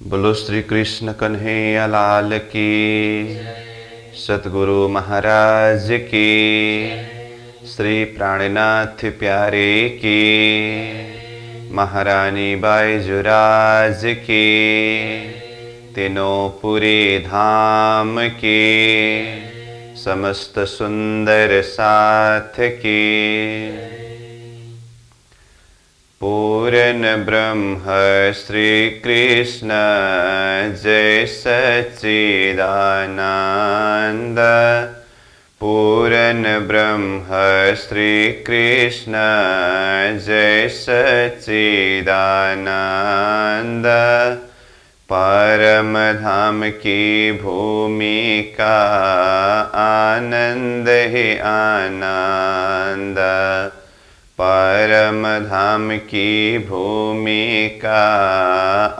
बोलो श्री कृष्ण कन्हैया लाल की, सतगुरु महाराज की, श्री प्राणनाथ प्यारे की, महारानी बाईजुराज की, तीनों पूरे धाम की, समस्त सुंदर साथ की। पूर्ण ब्रह्म श्री कृष्ण जय सच्चिदानंद। पूर्ण ब्रह्म श्री कृष्ण जय सच्चिदानंद। परम धाम की भूमि का आनंद ही आनंद। परम धाम की भूमि का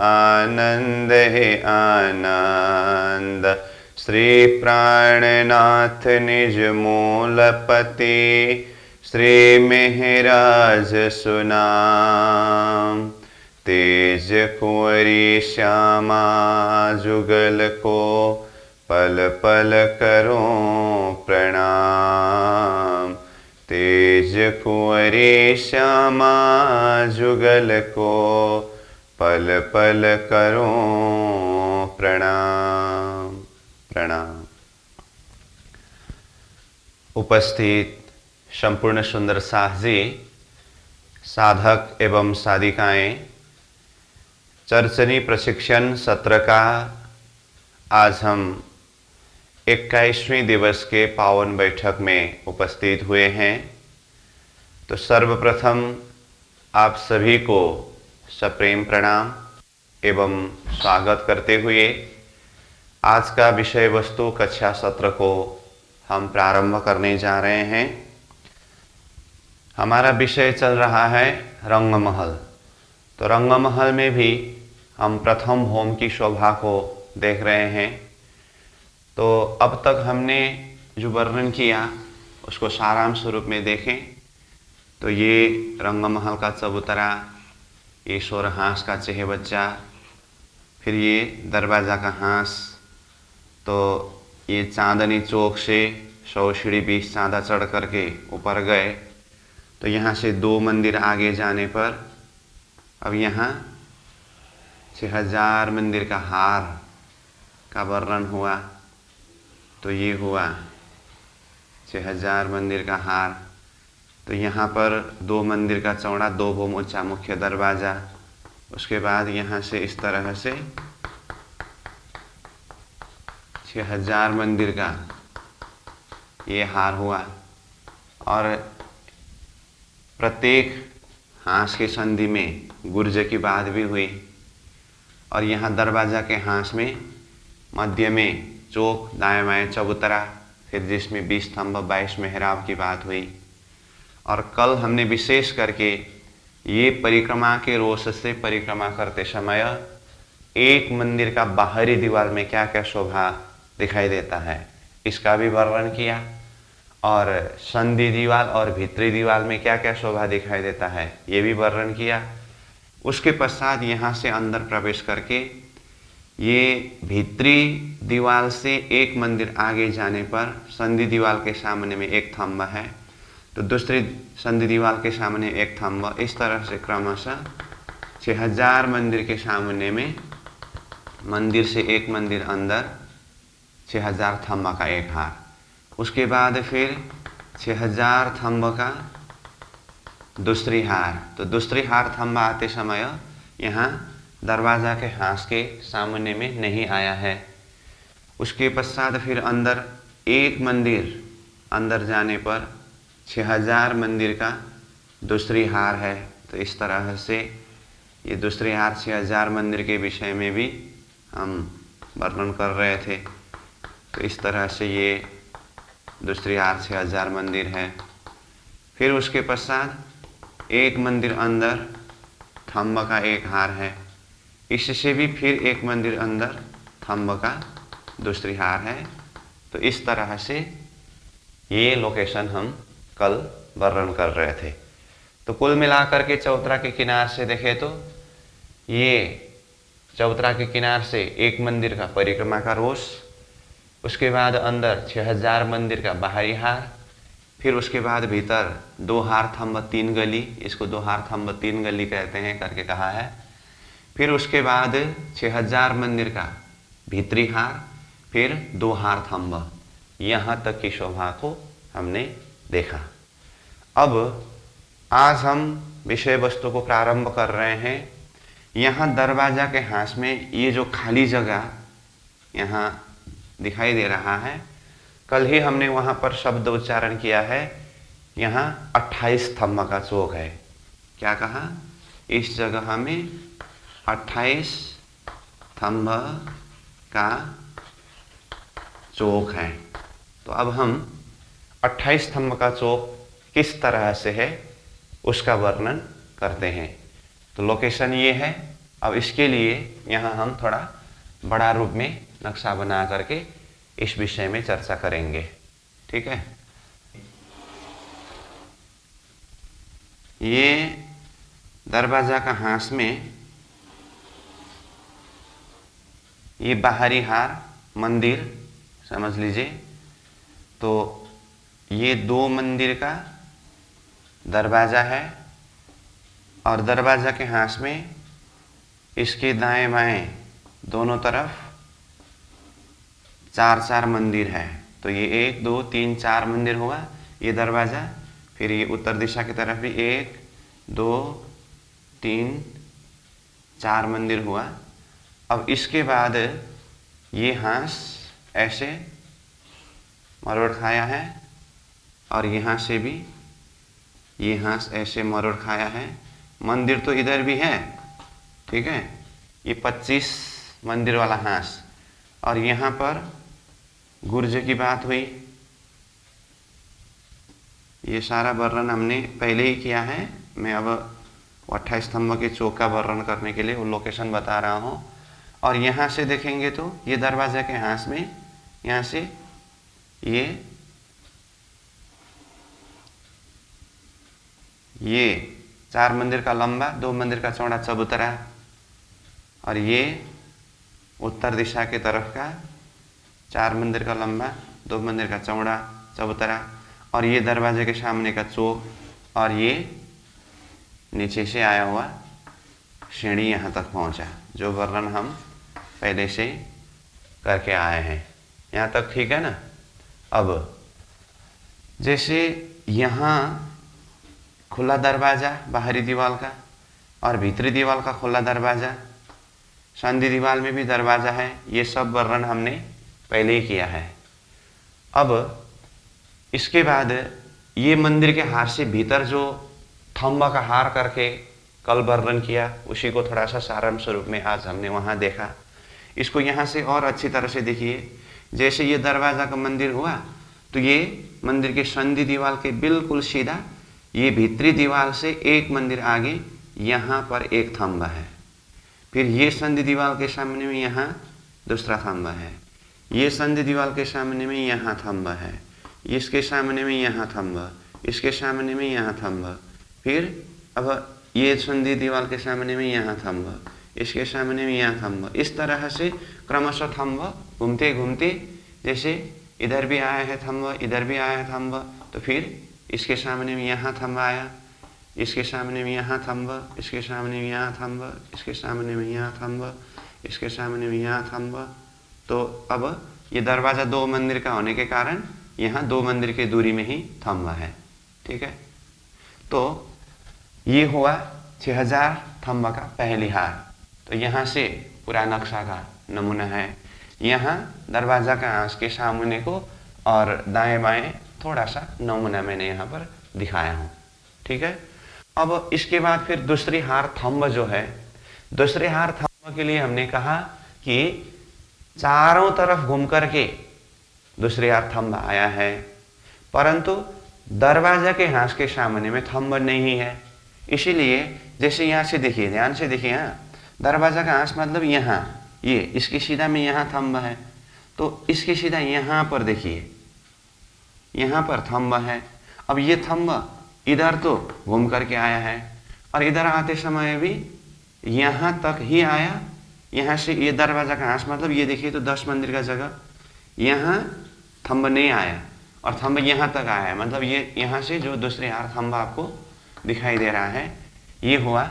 आनंद है आनंद। श्री प्राणनाथ निज मूलपति, श्री मेहराज सुनाम। तेज कुंवरी श्यामा जुगल को पल पल करो प्रणाम। तेज कुंवरी श्यामा जुगल को पल पल करो प्रणाम प्रणाम। उपस्थित संपूर्ण सुंदर साथ जी, साधक एवं साधिकाएं, चर्चनी प्रशिक्षण सत्र का आज हम 21वें दिवस के पावन बैठक में उपस्थित हुए हैं। तो सर्वप्रथम आप सभी को सप्रेम प्रणाम एवं स्वागत करते हुए आज का विषय वस्तु कक्षा सत्र को हम प्रारंभ करने जा रहे हैं। हमारा विषय चल रहा है रंगमहल। तो रंगमहल में भी हम प्रथम होम की शोभा को देख रहे हैं। तो अब तक हमने जो वर्णन किया उसको सारांश स्वरूप में देखें तो ये रंगमहल का चबूतरा, ये सोरहांस का चेहबच्चा, फिर ये दरवाज़ा का हांस, तो ये चांदनी चौक से 100 सीढ़ी 20 चांदा चढ़ करके ऊपर गए। तो यहाँ से 2 मंदिर आगे जाने पर अब यहाँ 6000 मंदिर का हार का वर्णन हुआ। तो ये हुआ 6000 मंदिर का हार। तो यहाँ पर 2 मंदिर का चौड़ा, 2 भूम ऊंचा मुख्य दरवाज़ा। उसके बाद यहाँ से इस तरह से 6000 मंदिर का ये हार हुआ। और प्रत्येक हांस की संधि में गुर्ज की बात भी हुई। और यहाँ दरवाज़ा के हांस में मध्य में चौक, दाएं बाएं चबूतरा, फिर जिसमें 20 स्तंभ 22 मेहराब की बात हुई। और कल हमने विशेष करके ये परिक्रमा के रोष से परिक्रमा करते समय एक मंदिर का बाहरी दीवार में क्या क्या शोभा दिखाई देता है इसका भी वर्णन किया। और संधि दीवार और भीतरी दीवार में क्या क्या शोभा दिखाई देता है ये भी वर्णन किया। उसके पश्चात यहाँ से अंदर प्रवेश करके ये भीतरी दीवार से एक मंदिर आगे जाने पर संधि दीवार के सामने में एक थंब है, तो दूसरी संधि दीवार के सामने एक थंब, इस तरह से क्रमशः 6000 मंदिर के सामने में मंदिर से एक मंदिर अंदर 6000 थंब का एक हार। उसके बाद फिर 6000 थंब का दूसरी हार। तो दूसरी हार थंब आते समय यहाँ दरवाज़ा के हांस के सामने में नहीं आया है। उसके पश्चात फिर अंदर एक मंदिर अंदर जाने पर 6000 मंदिर का दूसरी हार है। तो इस तरह से ये दूसरी हार 6000 मंदिर के विषय में भी हम वर्णन कर रहे थे। तो इस तरह से ये दूसरी हार 6000 मंदिर है। फिर उसके पश्चात एक मंदिर अंदर थंब का एक हार है। इससे भी फिर एक मंदिर अंदर थंब का दूसरी हार है। तो इस तरह से ये लोकेशन हम कल वर्णन कर रहे थे। तो कुल मिलाकर के चौतरा के किनारे से देखें तो ये चबूतरा के किनार से एक मंदिर का परिक्रमा का रोष, उसके बाद अंदर 6000 मंदिर का बाहरी हार, फिर उसके बाद भीतर 2 हार थंब 3 गली, इसको 2 हार थंब 3 गली कहते हैं करके कहा है। फिर उसके बाद 6000 मंदिर का भीतरी हार, फिर 2 हार थंब, यहाँ तक की शोभा को हमने देखा। अब आज हम विषय वस्तु को प्रारंभ कर रहे हैं। यहाँ दरवाजा के हाथ में ये जो खाली जगह यहाँ दिखाई दे रहा है, कल ही हमने वहाँ पर शब्द उच्चारण किया है, यहाँ 28 स्तंभ का चौक है। क्या कहा? इस जगह में 28 स्तंभ का चौक है। तो अब हम 28 स्तंभ का चौक किस तरह से है उसका वर्णन करते हैं। तो लोकेशन ये है। अब इसके लिए यहाँ हम थोड़ा बड़ा रूप में नक्शा बना करके इस विषय में चर्चा करेंगे। ठीक है, ये दरवाजा का हाथ में ये बाहरी हार मंदिर समझ लीजिए। तो ये 2 मंदिर का दरवाजा है और दरवाजा के हाथ में इसके दाएं बाएं दोनों तरफ 4-4 मंदिर है। तो ये 1 2 3 4 मंदिर हुआ ये दरवाजा। फिर ये उत्तर दिशा की तरफ भी 1 2 3 4 मंदिर हुआ। अब इसके बाद ये हाथ ऐसे मरोड़ खाया है और यहाँ से भी ये हाथ ऐसे मरोड़ खाया है। मंदिर तो इधर भी है, ठीक है, ये 25 मंदिर वाला हाथ। और यहाँ पर गुर्ज की बात हुई, ये सारा वर्णन हमने पहले ही किया है। मैं अब 28 स्तंभ के चौक का वर्णन करने के लिए वो लोकेशन बता रहा हूँ। और यहाँ से देखेंगे तो ये दरवाजा के हाथ में यहाँ से ये 4 मंदिर का लंबा 2 मंदिर का चौड़ा चबूतरा, और ये उत्तर दिशा की तरफ का 4 मंदिर का लंबा 2 मंदिर का चौड़ा चबूतरा, और ये दरवाजे के सामने का चौक, और ये नीचे से आया हुआ सीढ़ी यहाँ तक पहुँचा, जो वर्णन हम पहले से करके आए हैं। यहाँ तक ठीक है ना। अब जैसे यहाँ खुला दरवाजा बाहरी दीवार का और भीतरी दीवार का खुला दरवाजा, संधि दीवार में भी दरवाजा है, ये सब वर्णन हमने पहले ही किया है। अब इसके बाद ये मंदिर के हार से भीतर जो थंबा का हार करके कल वर्णन किया, उसी को थोड़ा सा सारांश रूप में आज हमने वहाँ देखा। इसको यहाँ से और अच्छी तरह से देखिए। जैसे ये दरवाजा का मंदिर हुआ तो ये मंदिर के संधि दीवार के बिल्कुल सीधा ये भीतरी दीवार से एक मंदिर आगे यहाँ पर एक थंबा है। फिर ये संधि दीवार के सामने में यहाँ दूसरा थंबा है, ये संधि दीवार के सामने में यहाँ थंबा है, इसके सामने में यहाँ थंबा, इसके सामने में यहाँ थंबा, फिर अब ये संधि दीवार के सामने में यहाँ थंबा, इसके सामने में यहाँ थंबा। इस तरह से क्रमशः थंबा घूमते घूमते, जैसे इधर भी आया है थंबा, इधर भी आया है थंबा, तो फिर इसके सामने में यहाँ थंबा आया, इसके सामने में यहाँ थंबा, इसके सामने में यहाँ थंबा, इसके सामने में यहाँ थंबा, इसके सामने में यहाँ थंबा। तो अब ये दरवाज़ा 2 मंदिर का होने के कारण यहाँ 2 मंदिर की दूरी में ही थंबा है। ठीक है, तो ये हुआ 6000 थंबा का पहली हार। तो यहाँ से पूरा नक्शा का नमूना है। यहाँ दरवाज़ा का आँच के सामने को और दाएं बाएं थोड़ा सा नमूना मैंने यहाँ पर दिखाया हूँ। ठीक है, अब इसके बाद फिर दूसरी हार थंब जो है, दूसरे हार थंब के लिए हमने कहा कि चारों तरफ घूम करके दूसरे हार थंब आया है, परंतु दरवाजा के हाथ के सामने में थंब नहीं है। इसीलिए जैसे यहाँ से देखिए, ध्यान से देखिए, यहाँ दरवाजा का हाथ मतलब यहाँ, ये इसकी सीधा में यहाँ थंब है, तो इसके सीधा यहाँ पर देखिए, यहाँ पर थंब है। अब ये थंब इधर तो घूम करके आया है और इधर आते समय भी यहाँ तक ही आया, यहाँ से ये दरवाजा का हाँस, मतलब ये देखिए तो 10 मंदिर का जगह, यहाँ थंब नहीं आया और थंब यहाँ तक आया है, मतलब ये यहाँ से जो दूसरी हार थंब आपको दिखाई दे रहा है, ये हुआ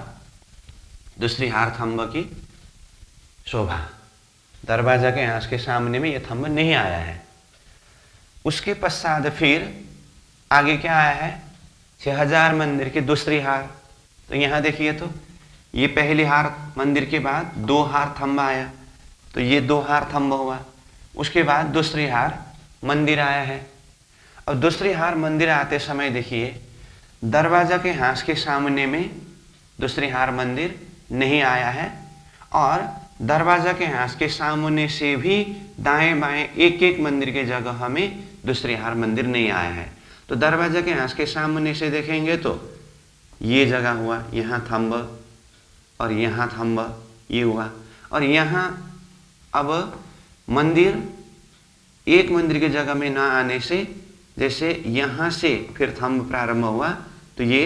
दूसरी हार थंब की शोभा। दरवाजा के हाँस के सामने में ये थंब नहीं आया है। उसके पश्चात फिर आगे क्या आया है, 6000 मंदिर की दूसरी हार। तो यहाँ देखिए तो ये पहली हार मंदिर के बाद 2 हार थंब आया, तो ये 2 हार थंब हुआ। उसके बाद दूसरी हार मंदिर आया है। अब दूसरी हार मंदिर आते समय देखिए दरवाजा के हाँस के सामने में दूसरी हार मंदिर नहीं आया है और दरवाजा के हाँस के सामने से भी दाएं बाएं एक एक मंदिर के जगह हमें दूसरी हार मंदिर नहीं आया है। तो दरवाजा के हाँस के सामने से देखेंगे तो ये जगह हुआ, यहाँ थंब और यहाँ थंब, ये हुआ। और यहाँ अब मंदिर एक मंदिर की जगह में ना आने से, जैसे यहाँ से फिर थंब प्रारंभ हुआ तो ये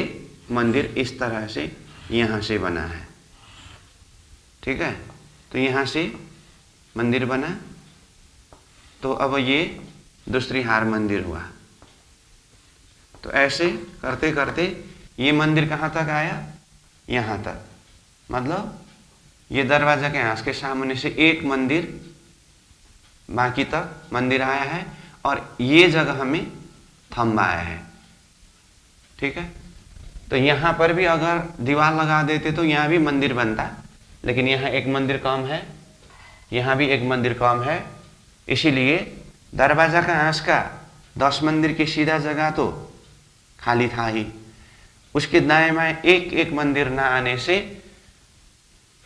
मंदिर इस तरह से यहाँ से बना है, ठीक है। तो यहाँ से मंदिर बना, तो अब ये दूसरी हार मंदिर हुआ। तो ऐसे करते करते ये मंदिर कहाँ तक आया, यहाँ तक, मतलब ये दरवाजा के हाँस के सामने से एक मंदिर बाकी तक मंदिर आया है और ये जगह हमें थंब आया है, ठीक है। तो यहाँ पर भी अगर दीवार लगा देते तो यहाँ भी मंदिर बनता, लेकिन यहाँ एक मंदिर कम है, यहाँ भी एक मंदिर कम है, इसीलिए दरवाजा का हाँस का 10 मंदिर की सीधा जगह तो खाली था ही। उसके दाएं बाएं एक एक मंदिर ना आने से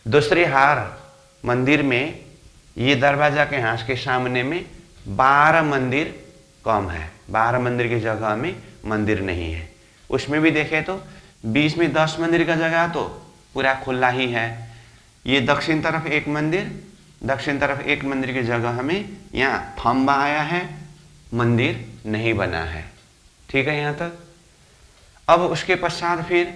दूसरे हार मंदिर में ये दरवाजा के हाँस के सामने में 12 मंदिर कम है, 12 मंदिर की जगह में मंदिर नहीं है। उसमें भी देखें तो बीच में 10 मंदिर का जगह तो पूरा खुला ही है। ये दक्षिण तरफ एक मंदिर, दक्षिण तरफ एक मंदिर की जगह हमें यहाँ थंब आया है, मंदिर नहीं बना है, ठीक है यहाँ तक। अब उसके पश्चात फिर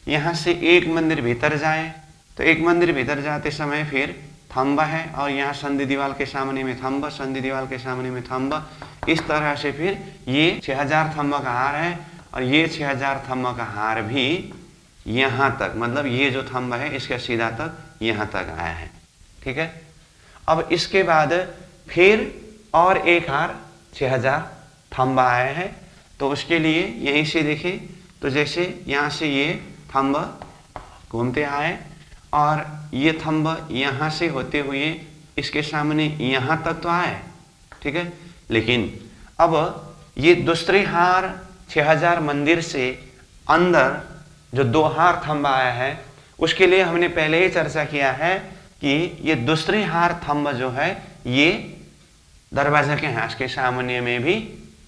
यहाँ से एक मंदिर भीतर जाए तो एक मंदिर भीतर जाते समय फिर थंब है और यहाँ संधि दीवार के सामने में थंब, संधि दीवार के सामने में थंब, इस तरह से फिर ये 6000 थंब का हार है और ये 6000 थंब का हार भी यहाँ तक, मतलब ये जो थंब है इसका सीधा तक यहाँ तक आया है, ठीक है। अब इसके बाद फिर और एक हार 6000 थंब आया है, तो उसके लिए यहीं से देखें तो जैसे यहाँ से ये थंब घूमते आए और ये थंब यहाँ से होते हुए इसके सामने यहाँ तक तो आए, ठीक है। लेकिन अब ये दूसरी हार 6000 मंदिर से अंदर जो 2 हार थंब आया है उसके लिए हमने पहले ही चर्चा किया है कि ये दूसरी हार थंब जो है ये दरवाजा के हाँस के सामने में भी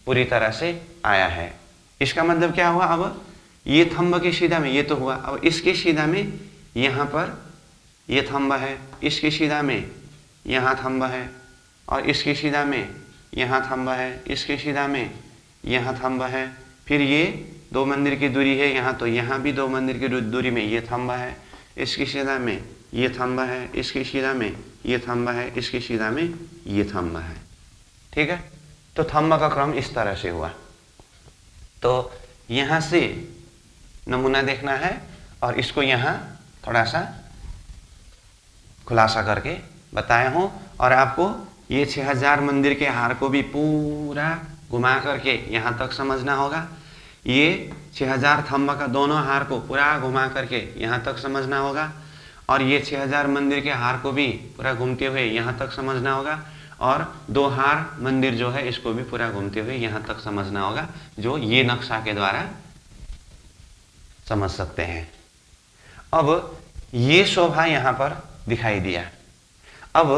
पूरी तरह से आया है। इसका मतलब क्या हुआ, अब ये थंब के सीधा में ये तो हुआ, अब इसके सीधा में यहाँ पर ये थंब है, इसके सीधा में यहाँ थंब है और इसके सीधा में यहाँ थंब है, इसके सीधा में यहाँ थंब है। फिर ये 2 मंदिर की दूरी है यहाँ, तो यहाँ भी 2 मंदिर की दूरी में ये थंब है, इसकी सीधा में ये थंब है, इसकी सीधा में ये थंब है, इसकी सीधा में ये थंब है, ठीक है। तो थंब का क्रम इस तरह से हुआ। तो यहाँ से नमूना देखना है और इसको यहाँ थोड़ा सा खुलासा करके बताया हूँ और आपको ये 6000 मंदिर के हार को भी पूरा घुमा करके यहाँ तक समझना होगा। ये 6000 थंब का दोनों हार को पूरा घुमा करके यहाँ तक समझना होगा और ये 6000 मंदिर के हार को भी पूरा घूमते हुए यहाँ तक समझना होगा और 2 हार मंदिर जो है इसको भी पूरा घूमते हुए यहाँ तक समझना होगा, जो ये नक्शा के द्वारा समझ सकते हैं। अब ये शोभा यहाँ पर दिखाई दिया। अब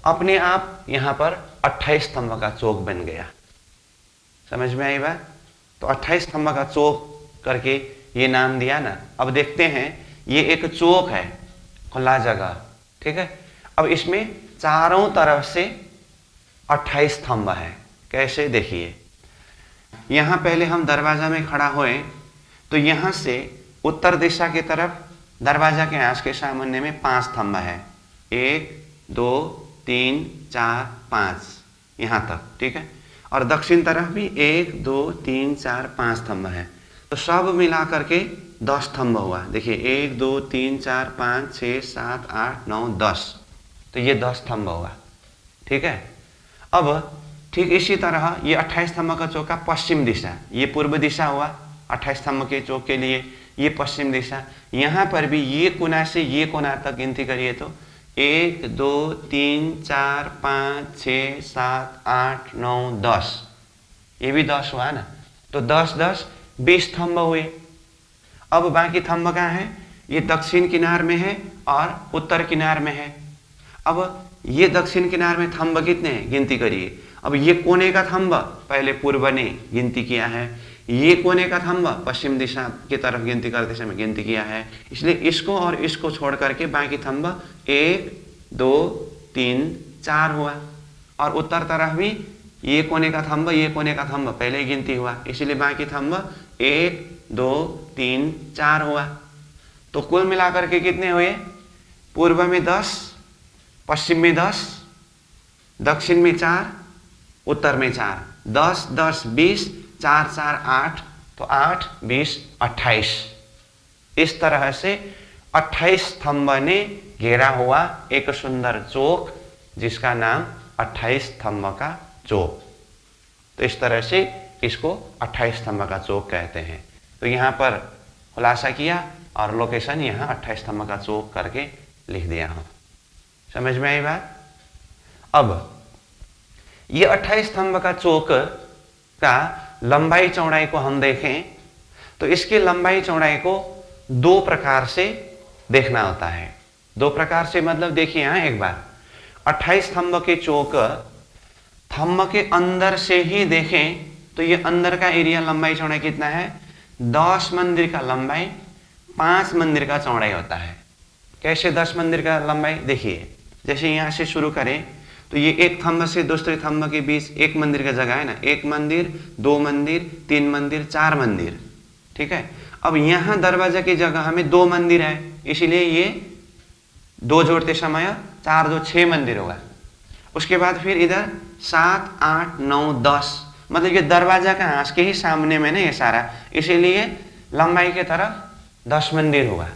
अपने आप यहाँ पर 28 स्तंभ का चौक बन गया। समझ में आई बात? तो 28 स्तंभ का चौक करके ये नाम दिया ना। अब देखते हैं, ये एक चौक है, खुला जगह, ठीक है। अब इसमें चारों तरफ से 28 स्तंभ है। कैसे, देखिए यहाँ पहले हम दरवाजा में खड़ा हुए तो यहाँ से उत्तर दिशा की तरफ दरवाजा के हाँस के सामने में 5 स्तंभ है। 1 2 3 4 5 यहाँ तक, ठीक है। और दक्षिण तरफ भी 1 2 3 4 5 स्तंभ है, तो सब मिला करके 10 स्तंभ हुआ। देखिए 1 2 3 4 5 6 7 8 9 10, तो ये 10 स्तंभ हुआ, ठीक है। अब ठीक इसी तरह ये 28 स्तंभ का चौक का पश्चिम दिशा, ये पूर्व दिशा हुआ 28 स्तंभ के चौक के लिए, ये पश्चिम दिशा। यहाँ पर भी ये कोना से ये कोना तक गिनती करिए तो 1 2 3 4 5 6 7 8 9 10, ये भी 10 हुआ ना, तो 10 10 20 स्तंभ हुए। अब बाकी स्तंभ कहाँ है, ये दक्षिण किनार में है और उत्तर किनार में है। अब ये दक्षिण किनार में स्तंभ कितने हैं, गिनती करिए। अब ये कोने का स्तंभ पहले पूर्व ने गिनती किया है, ये कोने का स्तंभ पश्चिम दिशा की तरफ गिनती करते समय गिनती किया है, इसलिए इसको और इसको छोड़ करके बाकी स्तंभ 1 2 3 4 हुआ। और उत्तर तरफ भी ये कोने का स्तंभ ये कोने का स्तंभ पहले ही गिनती हुआ, इसलिए बाकी स्तंभ 1 2 3 4 हुआ। तो कुल मिलाकर के कितने हुए, पूर्व में 10, पश्चिम में 10, दक्षिण में 4, उत्तर में 4, 10 10 20, 4 4 8, तो 8 20 28। इस तरह से 28 स्तंभ ने घेरा हुआ एक सुंदर चौक, जिसका नाम 28 स्तंभ का चौक। तो इस तरह से इसको 28 स्तंभ का चौक कहते हैं। तो यहाँ पर खुलासा किया और लोकेशन यहाँ 28 स्तंभ का चौक करके लिख दिया हूँ। समझ में आई बात। अब ये 28 स्तंभ का चौक का लंबाई चौड़ाई को हम देखें तो इसकी लंबाई चौड़ाई को 2 प्रकार से देखना होता है। 2 प्रकार से मतलब देखिए यहाँ एक बार 28 स्तंभ के चौक स्तंभ के अंदर से ही देखें तो ये अंदर का एरिया लंबाई चौड़ाई कितना है, 10 मंदिर का लंबाई 5 मंदिर का चौड़ाई होता है। कैसे 10 मंदिर का लंबाई, देखिए जैसे यहाँ से शुरू करें तो ये एक स्तंभ से दूसरे स्तंभ के बीच एक मंदिर का जगह है ना, 1 मंदिर 2 मंदिर 3 मंदिर 4 मंदिर, ठीक है। अब यहाँ दरवाजा की जगह में 2 मंदिर है, इसीलिए ये 2 जोड़ते समय 4 2 6 मंदिर होगा। उसके बाद फिर इधर 7 8 9 10, मतलब ये दरवाजा का हाँस के ही सामने में ना ये सारा, इसीलिए लंबाई की तरफ 10 मंदिर होगा।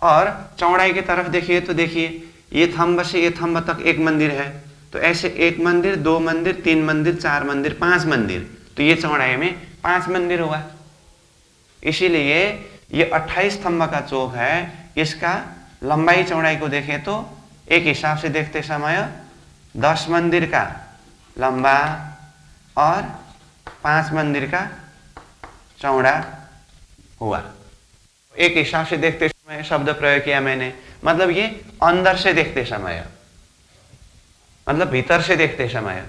और चौड़ाई की तरफ देखिए तो देखिए ये स्तंभ से ये स्तंभ तक 1 मंदिर है, तो ऐसे 1 मंदिर 2 मंदिर 3 मंदिर 4 मंदिर 5 मंदिर, तो ये चौड़ाई में 5 मंदिर हुआ। इसीलिए ये 28 स्तंभ का चौक है, इसका लंबाई चौड़ाई को देखें तो एक हिसाब से देखते समय 10 मंदिर का लंबा और 5 मंदिर का चौड़ा हुआ। एक हिसाब से देखते समय शब्द प्रयोग किया मैंने, मतलब ये अंदर से देखते समय, मतलब भीतर से देखते समय,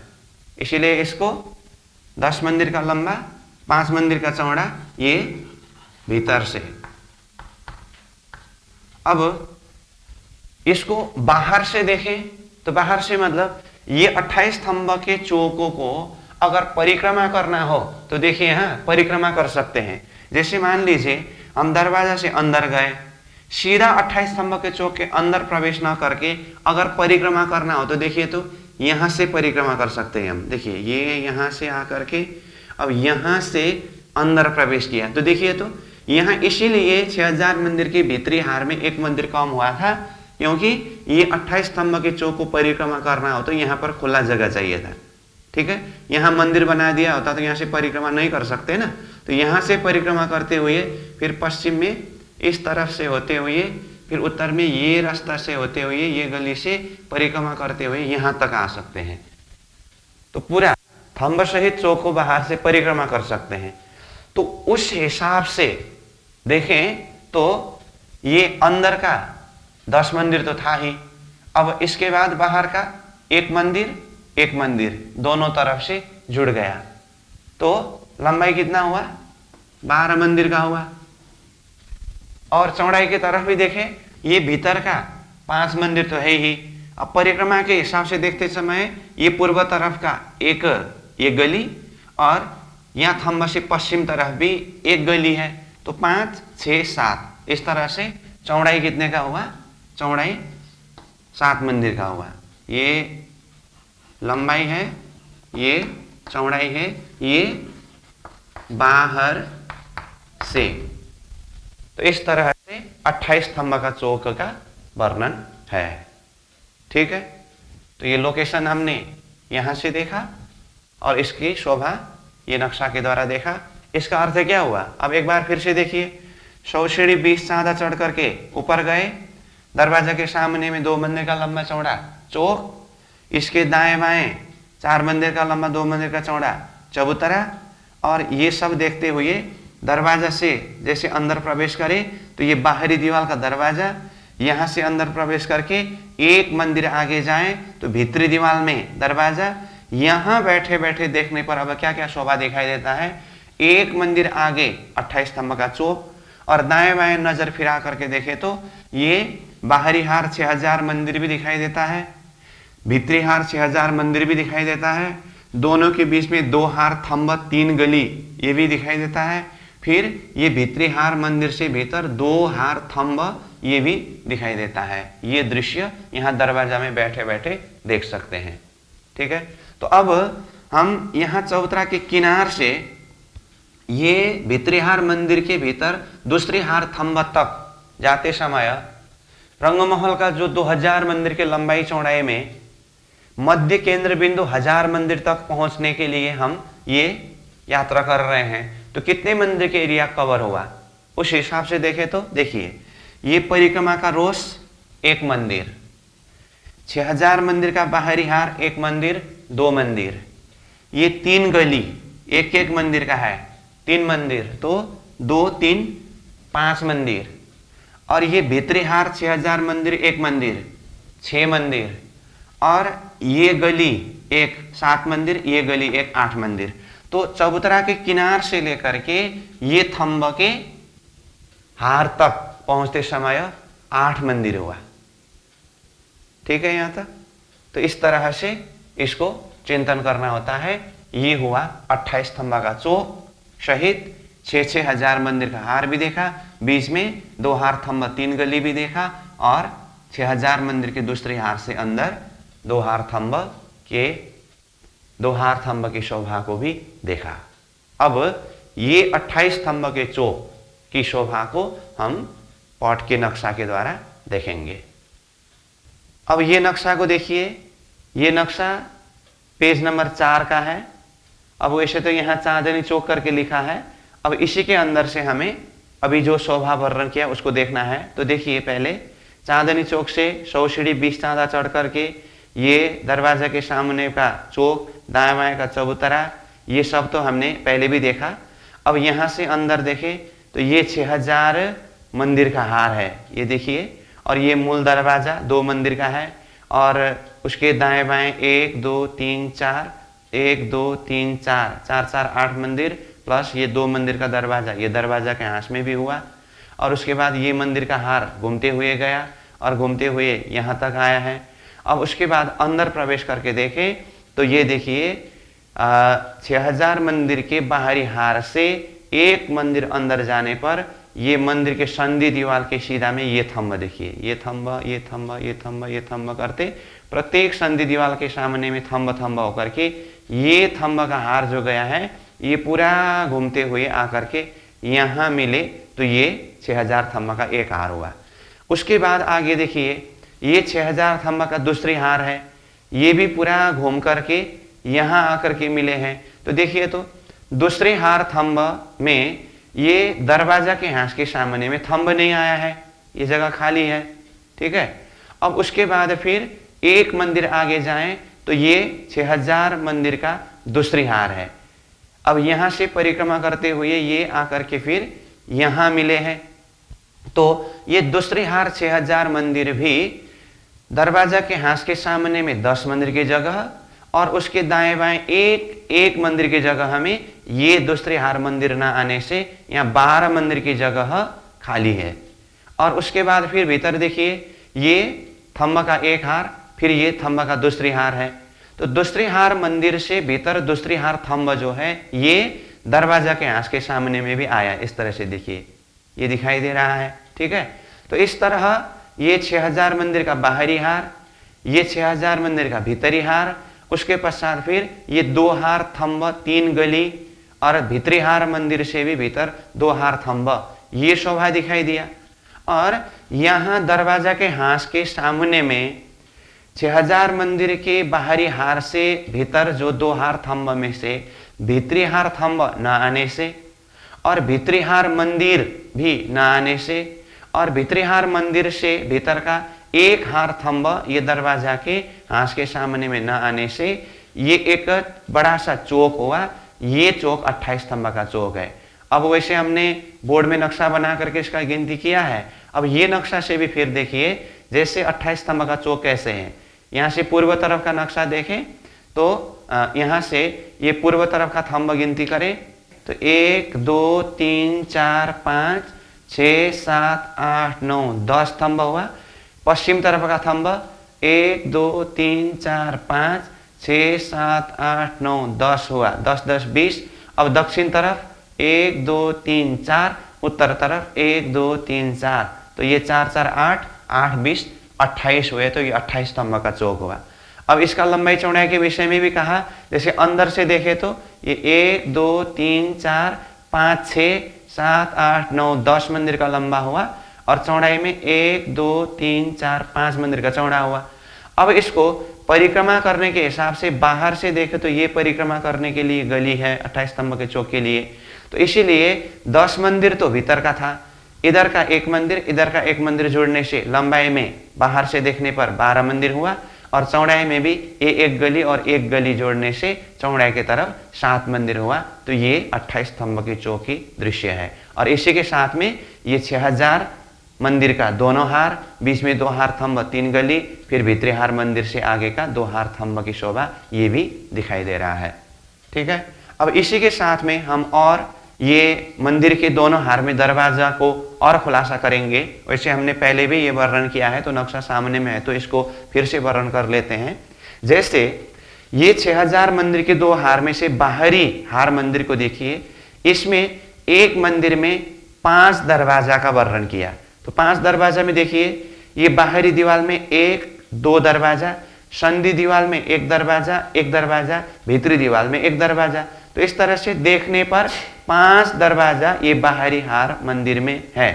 इसीलिए इसको 10 मंदिर का लंबा 5 मंदिर का चौड़ा, ये भीतर से। अब इसको बाहर से देखें तो बाहर से मतलब ये 28 स्तंभ के चौकों को अगर परिक्रमा करना हो तो देखिए यहाँ परिक्रमा कर सकते हैं। जैसे मान लीजिए हम दरवाजा से अंदर गए, सीधा 28 स्तंभ के चौक के अंदर प्रवेश ना करके अगर परिक्रमा करना हो तो देखिए तो यहाँ से परिक्रमा कर सकते हैं हम। देखिए ये यहाँ से आकर के अब यहाँ से अंदर प्रवेश किया तो देखिए तो यहाँ इसीलिए 6000 मंदिर के भीतरी हार में 1 मंदिर कम हुआ था, क्योंकि ये 28 स्तंभ के चौक को परिक्रमा करना हो तो यहाँ पर खुला जगह चाहिए था, ठीक है। यहाँ मंदिर बना दिया होता तो यहाँ से परिक्रमा नहीं कर सकते ना, तो यहाँ से परिक्रमा करते हुए फिर पश्चिम में इस तरफ से होते हुए फिर उत्तर में ये रास्ता से होते हुए ये गली से परिक्रमा करते हुए यहाँ तक आ सकते हैं। तो पूरा स्तंभ सहित चौक को बाहर से परिक्रमा कर सकते हैं। तो उस हिसाब से देखें तो ये अंदर का 10 मंदिर तो था ही, अब इसके बाद बाहर का 1 मंदिर दोनों तरफ से जुड़ गया, तो लंबाई कितना हुआ, 12 मंदिर का हुआ। और चौड़ाई की तरफ भी देखें, ये भीतर का 5 मंदिर तो है ही। अब परिक्रमा के हिसाब से देखते समय ये पूर्व तरफ का एक ये गली और यहाँ स्तंभ से पश्चिम तरफ भी एक गली है, तो 5 6 7 इस तरह से चौड़ाई कितने का हुआ, चौड़ाई 7 मंदिर का हुआ। ये लंबाई है, ये चौड़ाई है, ये बाहर से। तो इस तरह से 28 स्तंभ का चौक का वर्णन है। ठीक है, तो ये लोकेशन हमने यहां से देखा और इसकी शोभा ये नक्शा के द्वारा देखा। इसका अर्थ क्या हुआ, अब एक बार फिर से देखिए। 100 सीढ़ी 20 चाँदा चढ़ करके ऊपर गए, दरवाजा के सामने में 2 मंदिर का लंबा चौड़ा चौक, इसके दाएं बाएं 4 मंदिर का लंबा 2 मंदिर का चौड़ा चबूतरा, और ये सब देखते हुए दरवाजा से जैसे अंदर प्रवेश करे तो ये बाहरी दीवार का दरवाजा, यहां से अंदर प्रवेश करके एक मंदिर आगे जाएं तो भीतरी दीवार में दरवाजा। यहां बैठे बैठे देखने पर अब क्या क्या शोभा दिखाई देता है। एक मंदिर आगे 28 स्तंभ का चौक, और दाएं बाएं नजर फिरा करके देखे तो ये बाहरी हार 6000 मंदिर भी दिखाई देता है, भीतरी हार 6000 मंदिर भी दिखाई देता है, दोनों के बीच में 2 हार थंब 3 गली ये भी दिखाई देता है। फिर ये भीतरी हार मंदिर से भीतर 2 हार थंब ये भी दिखाई देता है। ये दृश्य यहाँ दरवाजा में बैठे बैठे देख सकते हैं। ठीक है, तो अब हम यहाँ चबूतरा के किनार से ये भीतरी हार मंदिर के भीतर दूसरी हार थंब तक जाते समय रंगमहल का जो 2000 मंदिर के लंबाई चौड़ाई में मध्य केंद्र बिंदु 1000 मंदिर तक पहुंचने के लिए हम ये यात्रा कर रहे हैं। तो कितने मंदिर के एरिया कवर हुआ उस हिसाब से देखें तो देखिए, ये परिक्रमा का रोस 1 मंदिर, 6000 मंदिर का बाहरी हार 1 मंदिर 2 मंदिर, ये 3 गली एक एक मंदिर का है 3 मंदिर, तो 2 3 5 मंदिर, और ये भीतरी हार 6000 मंदिर 1 मंदिर 6 मंदिर, और ये गली एक 7 मंदिर, ये गली एक 8 मंदिर। तो चबूतरा के किनार से लेकर के ये थंब के हार तक पहुंचते समय 8 मंदिर हुआ। ठीक है यहां तक। तो इस तरह से इसको चिंतन करना होता है। ये हुआ 28 स्तंभ का चौक सहित 6-6 हजार मंदिर का हार भी देखा, बीच में 2 हार थंब 3 गली भी देखा, और 6000 मंदिर के दूसरे हार से अंदर 2 हार थंब की शोभा को भी देखा। अब ये 28 स्तंभ के चौक की शोभा को हम पॉट के नक्शा के द्वारा देखेंगे। अब ये नक्शा को देखिए, ये नक्शा पेज नंबर 4 का है। अब वैसे तो यहाँ चांदनी चौक करके लिखा है, अब इसी के अंदर से हमें अभी जो शोभा वर्णन किया उसको देखना है। तो देखिए, पहले चांदनी चौक से 100 सीढ़ी 20 चांदा चढ़ करके ये दरवाजा के सामने का चौक, दाएं बाएं का चबूतरा, ये सब तो हमने पहले भी देखा। अब यहाँ से अंदर देखें तो ये 6000 मंदिर का हार है, ये देखिए, और ये मूल दरवाजा 2 मंदिर का है, और उसके दाएं बाएं 1 2 3 4 1 2 3 4 4 4 8 मंदिर, प्लस ये 2 मंदिर का दरवाजा, ये दरवाजा के हाथ में भी हुआ, और उसके बाद ये मंदिर का हार घूमते हुए गया और घूमते हुए यहाँ तक आया है। अब उसके बाद अंदर प्रवेश करके देखें तो ये देखिए 6000 मंदिर के बाहरी हार से एक मंदिर अंदर जाने पर ये मंदिर के संधि दीवार के सीधा में ये थंब देखिए, ये थंब ये थंब ये थंब ये थंब करते प्रत्येक संधि दीवार के सामने में थंब थंब होकर के ये थंब का हार जो गया है ये पूरा घूमते हुए आकर के यहाँ मिले, तो ये 6000 थंब का एक हार हुआ। उसके बाद आगे देखिए, ये 6000 थंब का दूसरी हार है, ये भी पूरा घूम करके यहाँ आकर के मिले हैं। तो देखिए, तो दूसरे हार थंब में ये दरवाजा के हाथ के सामने में थंब नहीं आया है, ये जगह खाली है। ठीक है, अब उसके बाद फिर एक मंदिर आगे जाएं तो ये 6000 मंदिर का दूसरी हार है। अब यहाँ से परिक्रमा करते हुए ये आकर के फिर यहाँ मिले हैं। तो ये दूसरी हार 6000 मंदिर भी दरवाजा के हाथ के सामने में 10 मंदिर की जगह, और उसके दाएं बाएं एक मंदिर की जगह हमें ये दूसरे हार मंदिर ना आने से यहाँ 12 मंदिर की जगह खाली है। और उसके बाद फिर भीतर देखिए, ये थंब का एक हार, फिर ये थंब का दूसरी हार है। तो दूसरे हार मंदिर से भीतर दूसरी हार थंब जो है ये दरवाजा के हाथ के सामने में भी आया। इस तरह से देखिए, ये दिखाई दे रहा है। ठीक है, तो इस तरह ये 6000 मंदिर का बाहरी हार, ये 6000 मंदिर का भीतरी हार, उसके पश्चात फिर ये 2 हार थंब, 3 गली, और भीतरी हार मंदिर से भी भीतर 2 हार थंब, ये शोभा दिखाई दिया। और यहाँ दरवाजा के हांस के सामने में 6000 मंदिर के बाहरी हार से भीतर जो 2 हार थंब में से भीतरी हार थंब न आने से, और भीतरी हार मंदिर भी न आने से, और भीतरी हार मंदिर से भीतर का 1 हार थंब ये दरवाजा के हांस के सामने में न आने से ये एक बड़ा सा चौक हुआ। ये चौक 28 स्तंभ का चौक है। अब वैसे हमने बोर्ड में नक्शा बना करके इसका गिनती किया है। अब ये नक्शा से भी फिर देखिए, जैसे 28 स्तंभ का चौक कैसे है। यहाँ से पूर्व तरफ का नक्शा देखें तो यहाँ से ये पूर्व तरफ का थंब गिनती करें तो 1 2 3 4 5 6 7 8 9 10 स्तंभ हुआ। पश्चिम तरफ का थंब 1 2 3 4 5 6 7 8 9 10 हुआ, 10 10 20। अब दक्षिण तरफ 1 2 3 4, उत्तर तरफ 1 2 3 4, तो ये 4 4 8 8 20 28 हुए, तो ये 28 स्तंभ का चौक हुआ। अब इसका लंबाई चौड़ाई के विषय में भी कहा, जैसे अंदर से देखे तो ये 1 2 3 4 5 6 7 8 9 10 मंदिर का लंबा हुआ, और चौड़ाई में 1 2 3 4 5 मंदिर का चौड़ा हुआ। अब इसको परिक्रमा करने के हिसाब से बाहर से देखे तो ये परिक्रमा करने के लिए गली है 28 स्तंभ के चौक के लिए, तो इसीलिए 10 मंदिर तो भीतर का था, इधर का 1 मंदिर, इधर का 1 मंदिर जोड़ने से लंबाई में बाहर से देखने पर 12 मंदिर हुआ, और चौड़ाई में भी ये 1 गली और 1 गली जोड़ने से चौड़ाई की तरफ 7 मंदिर हुआ। तो ये 28 स्तंभ की चौक की दृश्य है। और इसी के साथ में ये 6000 मंदिर का दोनों हार, बीच में 2 हार थंब, 3 गली, फिर भीतरी हार मंदिर से आगे का 2 हार थंब की शोभा ये भी दिखाई दे रहा है। ठीक है। अब इसी के साथ में हम और ये मंदिर के दोनों हार में दरवाजा को और खुलासा करेंगे। वैसे हमने पहले भी ये वर्णन किया है, तो नक्शा सामने में है तो इसको फिर से वर्णन कर लेते हैं। जैसे ये 6000 मंदिर के 2 हार में से बाहरी हार मंदिर को देखिए, इसमें एक मंदिर में 5 दरवाजा का वर्णन किया। तो 5 दरवाजा में देखिए, ये बाहरी दीवार में 1 2 दरवाजा, संधि दीवार में 1 दरवाजा, 1 दरवाजा, भीतरी दीवार में 1 दरवाजा। तो इस तरह से देखने पर 5 दरवाजा ये बाहरी हार मंदिर में है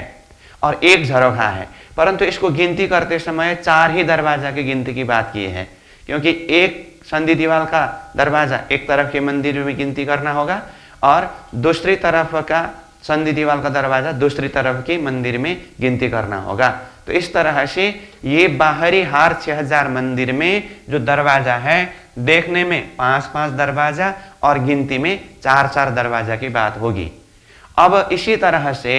और 1 झरोखा है, परंतु इसको गिनती करते समय 4 ही दरवाजा की गिनती की बात की है, क्योंकि एक संधि दीवार का दरवाजा एक तरफ के मंदिर में गिनती करना होगा और दूसरी तरफ का संधि दीवार का दरवाजा दूसरी तरफ के मंदिर में गिनती करना होगा। तो इस तरह से ये बाहरी हार 6000 मंदिर में जो दरवाजा है, देखने में 5-5 दरवाजा और गिनती में 4-4 दरवाजा की बात होगी। अब इसी तरह से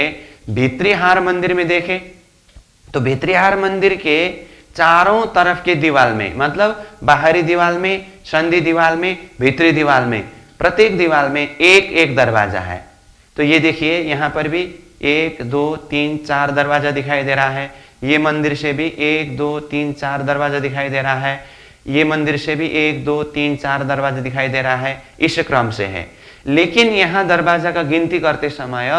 भीतरी हार मंदिर में देखें तो भीतरी हार मंदिर के चारों तरफ के दीवार में, मतलब बाहरी दीवार में, संधि दीवार में, भीतरी दीवार में, प्रत्येक दीवार में 1-1 दरवाजा है। तो ये देखिए यहाँ पर भी 1 2 3 4 दरवाजा दिखाई दे रहा है। ये मंदिर से भी 1 2 3 4 दरवाजा दिखाई दे रहा है। ये मंदिर से भी 1 2 3 4 दरवाजा दिखाई दे रहा है, इस क्रम से है। लेकिन यहाँ दरवाजा का गिनती करते समय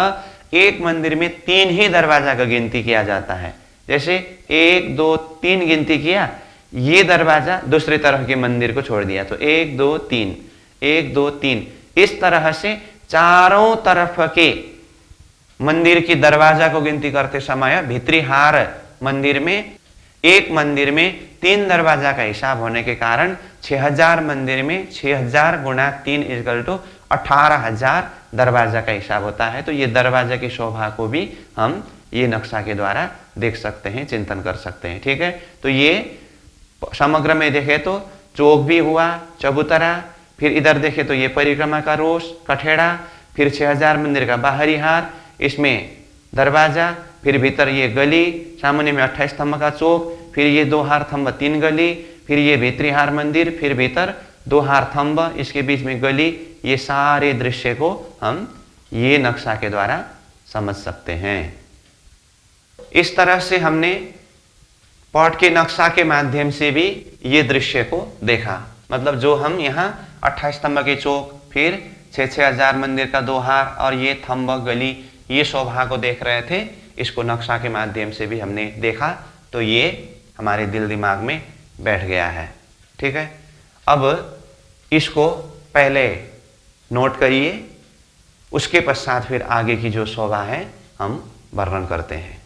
एक मंदिर में 3 ही दरवाजा का गिनती किया जाता है। जैसे 1 2 3 गिनती किया, ये दरवाजा दूसरी तरफ के मंदिर को छोड़ दिया, तो 1 2 3 1 2 3, इस तरह से चारों तरफ के मंदिर की दरवाजा को गिनती करते समय भीतरी हार मंदिर में, एक मंदिर में 3 दरवाजा का हिसाब होने के कारण 6000 मंदिर में 6000 गुणा 3 = 18000 दरवाजा का हिसाब होता है। तो ये दरवाजा की शोभा को भी हम ये नक्शा के द्वारा देख सकते हैं, चिंतन कर सकते हैं। ठीक है। तो ये समग्र में देखे तो चौक भी हुआ, चबूतरा, फिर इधर देखे तो ये परिक्रमा का रोष, कठेड़ा, फिर 6000 मंदिर का बाहरी हार, इसमें दरवाजा, फिर भीतर ये गली, सामने में 28 स्तंभ का चौक, फिर ये 2 हार थंब 3 गली, फिर ये भीतरी हार मंदिर, फिर भीतर 2 हार थंब, इसके बीच में गली। ये सारे दृश्य को हम ये नक्शा के द्वारा समझ सकते हैं। इस तरह से हमने पॉट के नक्शा के माध्यम से भी ये दृश्य को देखा, मतलब जो हम यहाँ 28 स्तंभ के चौक, फिर 6000 मंदिर का 2 हार और ये थंब, गली, ये शोभा को देख रहे थे, इसको नक्शा के माध्यम से भी हमने देखा। तो ये हमारे दिल दिमाग में बैठ गया है। ठीक है, अब इसको पहले नोट करिए, उसके पश्चात फिर आगे की जो शोभा है हम वर्णन करते हैं।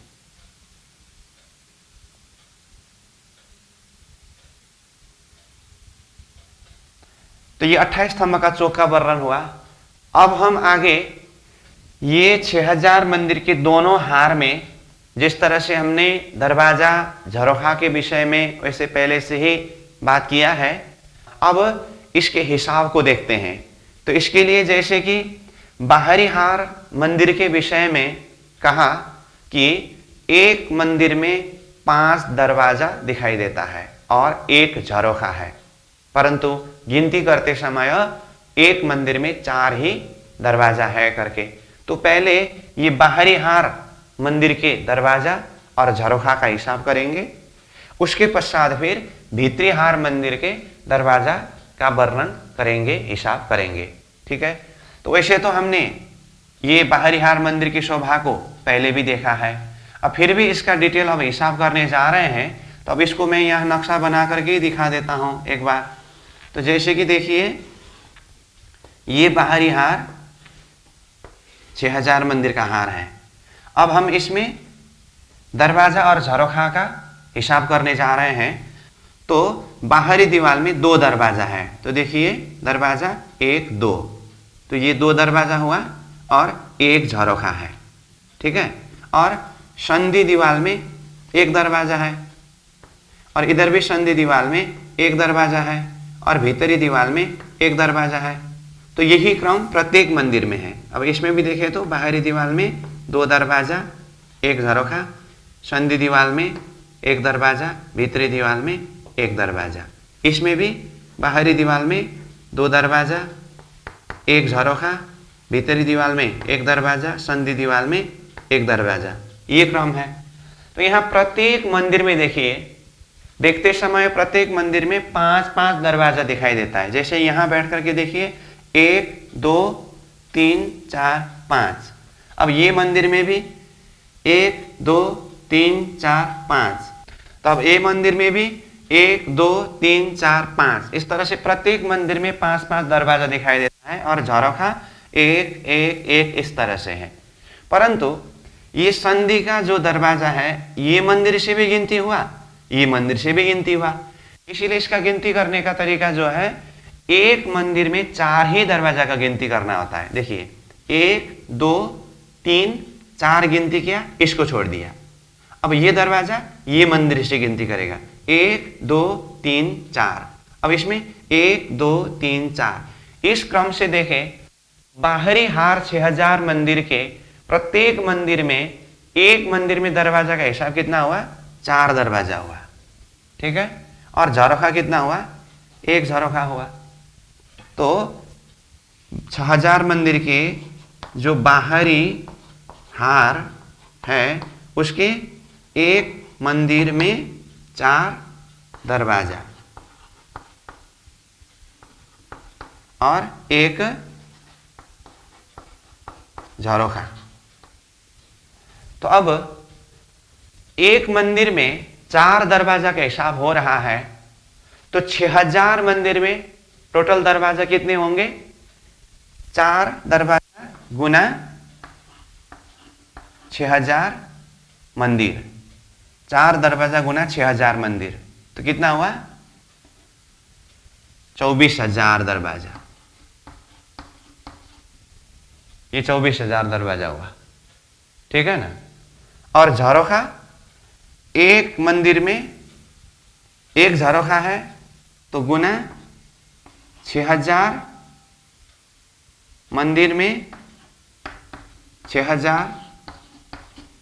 तो ये 28 स्तंभ का चौक का वर्णन हुआ। अब हम आगे ये 6000 मंदिर के दोनों हार में जिस तरह से हमने दरवाजा झरोखा के विषय में वैसे पहले से ही बात किया है, अब इसके हिसाब को देखते हैं। तो इसके लिए जैसे कि बाहरी हार मंदिर के विषय में कहा कि एक मंदिर में 5 दरवाजा दिखाई देता है और एक झरोखा है, परंतु गिनती करते समय एक मंदिर में 4 ही दरवाजा है करके। तो पहले ये बाहरी हार मंदिर के दरवाजा और झरोखा का हिसाब करेंगे, उसके पश्चात फिर भीतरी हार मंदिर के दरवाजा का वर्णन करेंगे, हिसाब करेंगे। ठीक है, तो वैसे तो हमने ये बाहरी हार मंदिर की शोभा को पहले भी देखा है, अब फिर भी इसका डिटेल अब हिसाब करने जा रहे हैं। तो अब इसको मैं यह नक्शा बना करके ही दिखा देता हूं एक बार। तो जैसे कि देखिए ये बाहरी हार 6000 मंदिर का हार है। अब हम इसमें दरवाजा और झरोखा का हिसाब करने जा रहे हैं। तो बाहरी दीवार में 2 दरवाजा है, तो देखिए दरवाजा 1 2, तो ये 2 दरवाजा हुआ और एक झरोखा है। ठीक है, और संधि दीवार में 1 दरवाजा है, और इधर भी संधि दीवार में 1 दरवाजा है, और भीतरी दीवार में 1 दरवाजा है। तो यही क्रम प्रत्येक मंदिर में है। अब इसमें भी देखें तो बाहरी दीवार में 2 दरवाजा 1 झरोखा, संधि दीवार में 1 दरवाजा, भीतरी दीवार में 1 दरवाजा। इसमें भी बाहरी दीवार में 2 दरवाजा 1 झरोखा, भीतरी दीवार में 1 दरवाजा, संधि दीवार में 1 दरवाजा, ये क्रम है। तो यहाँ प्रत्येक मंदिर में देखिए, देखते समय प्रत्येक मंदिर में 5-5 दरवाजा दिखाई देता है। जैसे यहाँ बैठ करके देखिए 1 2 3 4 5। अब ये मंदिर में भी 1 2 3 4 5। तो अब ये मंदिर में भी 1 2 3 4 5। इस तरह से प्रत्येक मंदिर में 5-5 दरवाजा दिखाई देता है, और झरोखा 1 1 1 इस तरह से है। परंतु ये संधि का जो दरवाजा है ये मंदिर से भी गिनती हुआ, ये मंदिर से भी गिनती हुआ। इसीलिए इसका गिनती करने का तरीका जो है, एक मंदिर में 4 ही दरवाजा का गिनती करना होता है। देखिए 1 2 3 4 गिनती किया, इसको छोड़ दिया। अब ये दरवाजा ये मंदिर से गिनती करेगा 1 2 3 4। अब इसमें 1 2 3 4 इस क्रम से देखें, बाहरी हार 6000 मंदिर के प्रत्येक मंदिर में, एक मंदिर में दरवाजा का हिसाब कितना हुआ? 4 दरवाजा हुआ। ठीक है, और झरोखा कितना हुआ? 1 झरोखा हुआ। तो 6000 मंदिर के जो बाहरी हार है उसके एक मंदिर में 4 दरवाजा और 1 झरोखा। तो अब एक मंदिर में 4 दरवाजा का हिसाब हो रहा है, तो 6000 मंदिर में टोटल दरवाजा कितने होंगे? 4 दरवाजा गुना 6000 मंदिर, 4 दरवाजा गुना 6000 मंदिर, तो कितना हुआ? 24000 दरवाजा। ये 24000 दरवाजा हुआ। ठीक है ना। और झरोखा, एक मंदिर में 1 झरोखा है, तो गुना 6000 मंदिर में 6000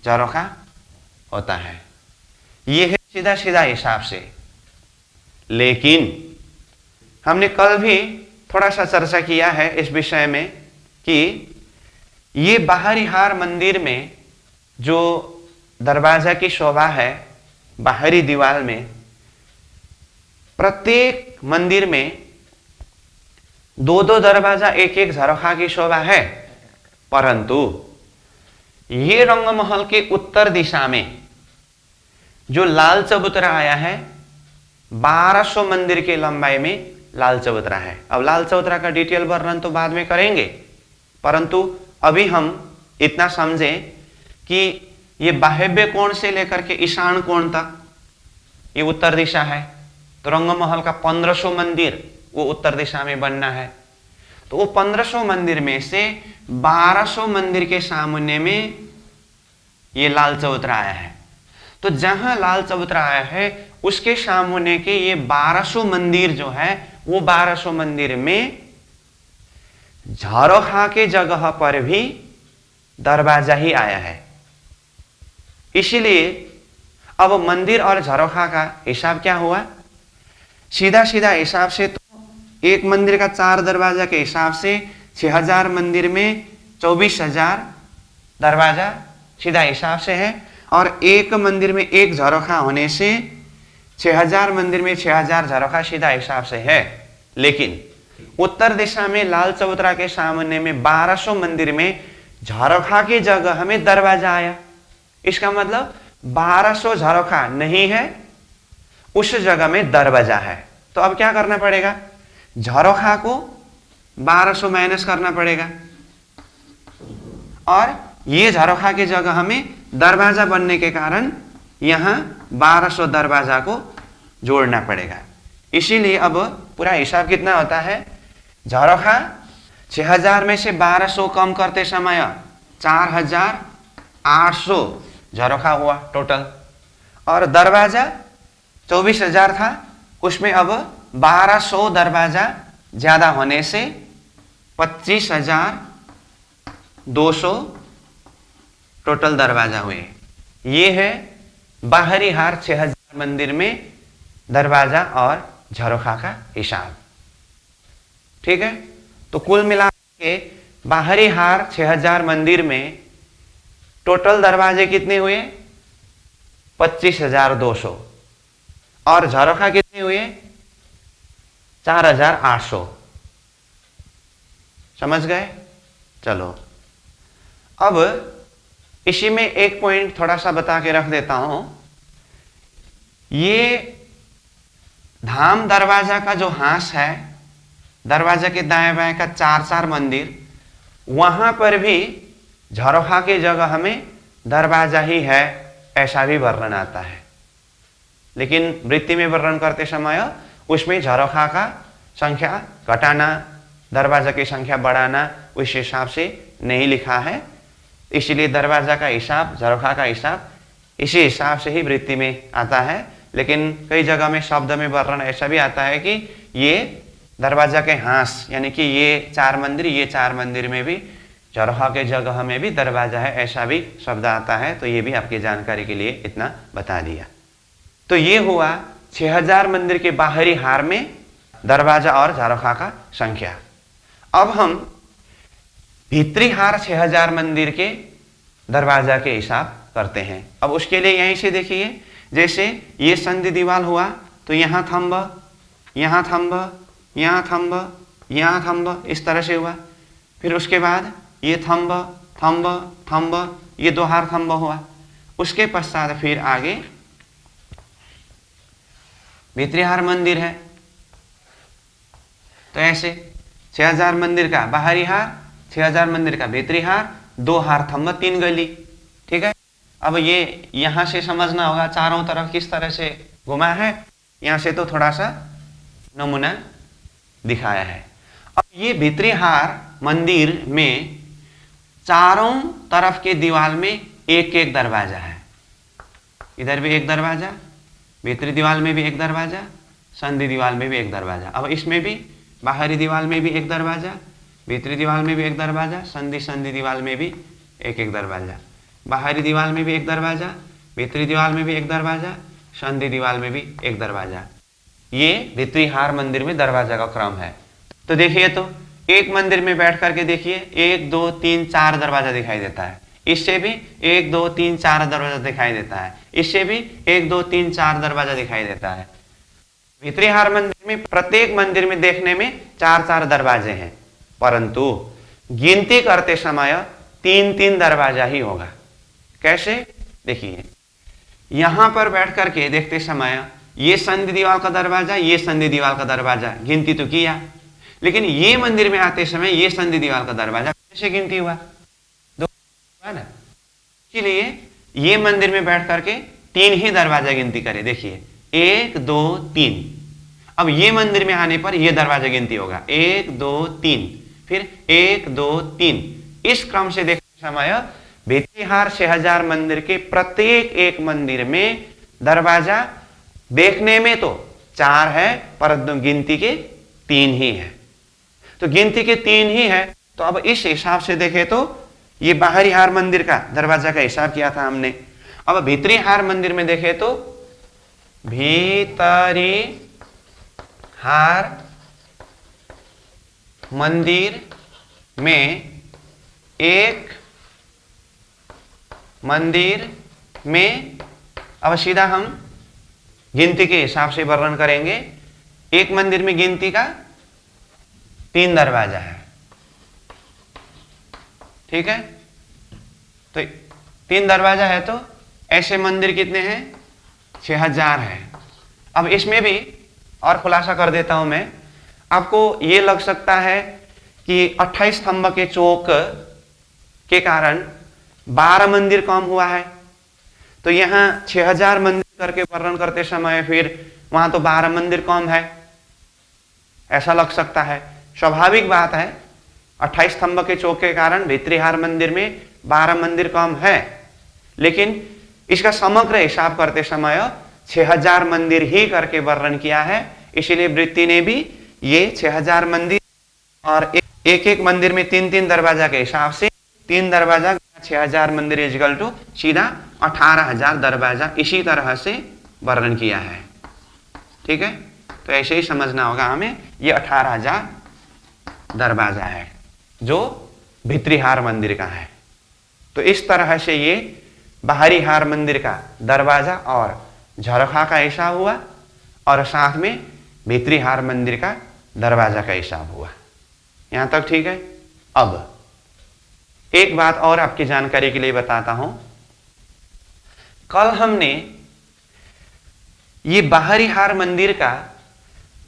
झरोखा होता है। ये है सीधा सीधा हिसाब से। लेकिन हमने कल भी थोड़ा सा चर्चा किया है इस विषय में कि ये बाहरी हार मंदिर में जो दरवाजा की शोभा है बाहरी दीवार में, प्रत्येक मंदिर में 2-2 दरवाजा 1-1 झरोखा की शोभा है। परंतु ये रंगमहल के उत्तर दिशा में जो लाल चबूतरा आया है, 1200 मंदिर के लंबाई में लाल चबूतरा है। अब लाल चबूतरा का डिटेल वर्णन तो बाद में करेंगे, परंतु अभी हम इतना समझें कि ये वायव्य कोण से लेकर के ईशान कोण तक ये उत्तर दिशा है, तो रंगमहल का 1500 मंदिर वो उत्तर दिशा में बनना है। तो वो 1500 मंदिर में से 1200 मंदिर के सामने में ये लाल चबूतरा आया है। तो जहां लाल चबूतरा आया है उसके सामने के ये 1200 मंदिर जो है, वो 1200 मंदिर में झरोखा के जगह पर भी दरवाजा ही आया है। इसीलिए अब मंदिर और झरोखा का हिसाब क्या हुआ? सीधा सीधा हिसाब से तो एक मंदिर का 4 दरवाजा के हिसाब से 6000 मंदिर में 24000 दरवाजा सीधा हिसाब से है, और एक मंदिर में एक झरोखा होने से 6000 मंदिर में 6000 झरोखा सीधा हिसाब से है। लेकिन उत्तर दिशा में लाल चबूतरा के सामने में 1200 मंदिर में झरोखा की जगह हमें दरवाजा आया। इसका मतलब 1200 झरोखा नहीं है, उस जगह में दरवाजा है। तो अब क्या करना पड़ेगा? झरोखा को 1200 माइनस करना पड़ेगा, और ये झरोखा की जगह हमें दरवाजा बनने के कारण यहां 1200 दरवाजा को जोड़ना पड़ेगा। इसीलिए अब पूरा हिसाब कितना होता है? झरोखा 6000 में से 1200 कम करते समय 4800 झरोखा हुआ टोटल, और दरवाजा 24000 था, उसमें अब 1200 दरवाजा ज्यादा होने से 25200 टोटल दरवाजा हुए। ये है बाहरी हार 6000 मंदिर में दरवाजा और झरोखा का हिसाब। ठीक है, तो कुल मिला के बाहरी हार 6000 मंदिर में टोटल दरवाजे कितने हुए? 25200, और झरोखा कितने हुए? 4800। समझ गए? चलो, अब इसी में एक पॉइंट थोड़ा सा बता के रख देता हूं। ये धाम दरवाजा का जो हांस है, दरवाजा के दाएं बाएं का 4 मंदिर, वहां पर भी झरोखा की जगह हमें दरवाजा ही है, ऐसा भी वर्णन आता है। लेकिन वृत्ति में वर्णन करते समय उसमें झरोखा का संख्या घटाना, दरवाजा की संख्या बढ़ाना उस हिसाब से नहीं लिखा है। इसलिए दरवाजा का हिसाब, झरोखा का हिसाब इसी हिसाब से ही वृत्ति में आता है। लेकिन कई जगह में शब्द में वर्णन ऐसा भी आता है कि ये दरवाजा के हांस, यानी कि ये 4 मंदिर, ये 4 मंदिर में भी झरोखा के जगह में भी दरवाजा है, ऐसा भी शब्द आता है। तो ये भी आपकी जानकारी के लिए इतना बता दिया। तो ये हुआ 6000 मंदिर के बाहरी हार में दरवाजा और झरोखा का संख्या। अब हम भीतरी हार 6000 मंदिर के दरवाजा के हिसाब करते हैं। अब उसके लिए यहीं से देखिए, जैसे ये संधि दीवार हुआ तो यहाँ थंब, यहाँ थंब, यहाँ थंब, यहाँ थंब, इस तरह से हुआ। फिर उसके बाद ये थंब थंब थंब, ये 2 हार थंब हुआ। उसके पश्चात फिर आगे भीतरी हार मंदिर है। तो ऐसे 6000 मंदिर का बाहरी हार, 6000 मंदिर का भीतरी हार, 2 हार थंब, 3 गली। ठीक है, अब ये यहां से समझना होगा चारों तरफ किस तरह से घुमा है। यहां से तो थोड़ा सा नमूना दिखाया है। अब ये भीतरी हार मंदिर में चारों तरफ के दीवार में एक एक दरवाजा है। इधर भी एक दरवाजा, भीतरी दीवार में भी एक दरवाजा, संधि दीवार में भी एक दरवाजा। अब इसमें भी बाहरी दीवार में भी एक दरवाजा, भीतरी दीवार में भी एक दरवाजा, संधि दीवार में भी एक एक दरवाजा, बाहरी दीवार में भी एक दरवाजा, भीतरी दीवार में भी एक दरवाजा, संधि दीवार में भी एक दरवाजा। ये भीतरी हार मंदिर में दरवाजा का क्रम है। तो देखिए, तो एक मंदिर में बैठ करके देखिए, 1 2 3 4 दरवाजा दिखाई देता है। इससे भी 1 2 3 4 दरवाजा दिखाई देता है। इससे भी 1 2 3 4 दरवाजा दिखाई देता है। भीतरी हार मंदिर में प्रत्येक मंदिर में देखने में 4 दरवाजे हैं, परंतु गिनती करते समय 3 दरवाजा ही होगा। कैसे? देखिए, यहां पर बैठ करके देखते समय ये संधि दीवार का दरवाजा, ये संधि दीवार का दरवाजा, गिनती तो किया, लेकिन ये मंदिर में आते समय ये संधि दीवार का दरवाजा कैसे गिनती हुआ? दो हुआ ना। इसीलिए ये मंदिर में बैठ करके 3 ही दरवाजा गिनती करे। देखिए 1 2 3। अब ये मंदिर में आने पर ये दरवाजा गिनती होगा 1 2 3, फिर 1 2 3। इस क्रम से देखते समय भित्तिहार शहजार मंदिर के प्रत्येक एक मंदिर में दरवाजा देखने में तो 4 है, परंतु गिनती के 3 ही है। तो गिनती के 3 ही है, तो अब इस हिसाब से देखें तो ये बाहरी हार मंदिर का दरवाजा का हिसाब किया था हमने। अब भीतरी हार मंदिर में देखें तो भीतरी हार मंदिर में एक मंदिर में, अब सीधा हम गिनती के हिसाब से वर्णन करेंगे। एक मंदिर में गिनती का 3 दरवाजा है, ठीक है। तो 3 दरवाजा है तो ऐसे मंदिर कितने हैं? 6000 है। अब इसमें भी और खुलासा कर देता हूं मैं। आपको ये लग सकता है कि 28 स्तंभ के चौक के कारण 12 मंदिर कम हुआ है, तो यहां 6000 मंदिर करके वर्णन करते समय फिर वहां तो 12 मंदिर कम है, ऐसा लग सकता है। स्वाभाविक बात है, 28 स्तंभ के चौक के कारण भीतरीहार मंदिर में 12 मंदिर कम है, लेकिन इसका समग्र हिसाब करते समय 6000 मंदिर ही करके वर्णन किया है। इसीलिए वृत्ति ने भी ये 6000 मंदिर और एक एक मंदिर में 3-3 दरवाजा के हिसाब से 3 दरवाजा 6000 मंदिर इजगल टू सीधा 18000 दरवाजा इसी तरह से वर्णन किया है, ठीक है। तो ऐसे ही समझना होगा हमें, ये 18000 दरवाजा है जो भीतरी हार मंदिर का है। तो इस तरह से ये बाहरी हार मंदिर का दरवाजा और झरोखा का हिसाब हुआ और साथ में भीतरी हार मंदिर का दरवाजा का हिसाब हुआ। यहां तक ठीक है। अब एक बात और आपकी जानकारी के लिए बताता हूं। कल हमने ये बाहरी हार मंदिर का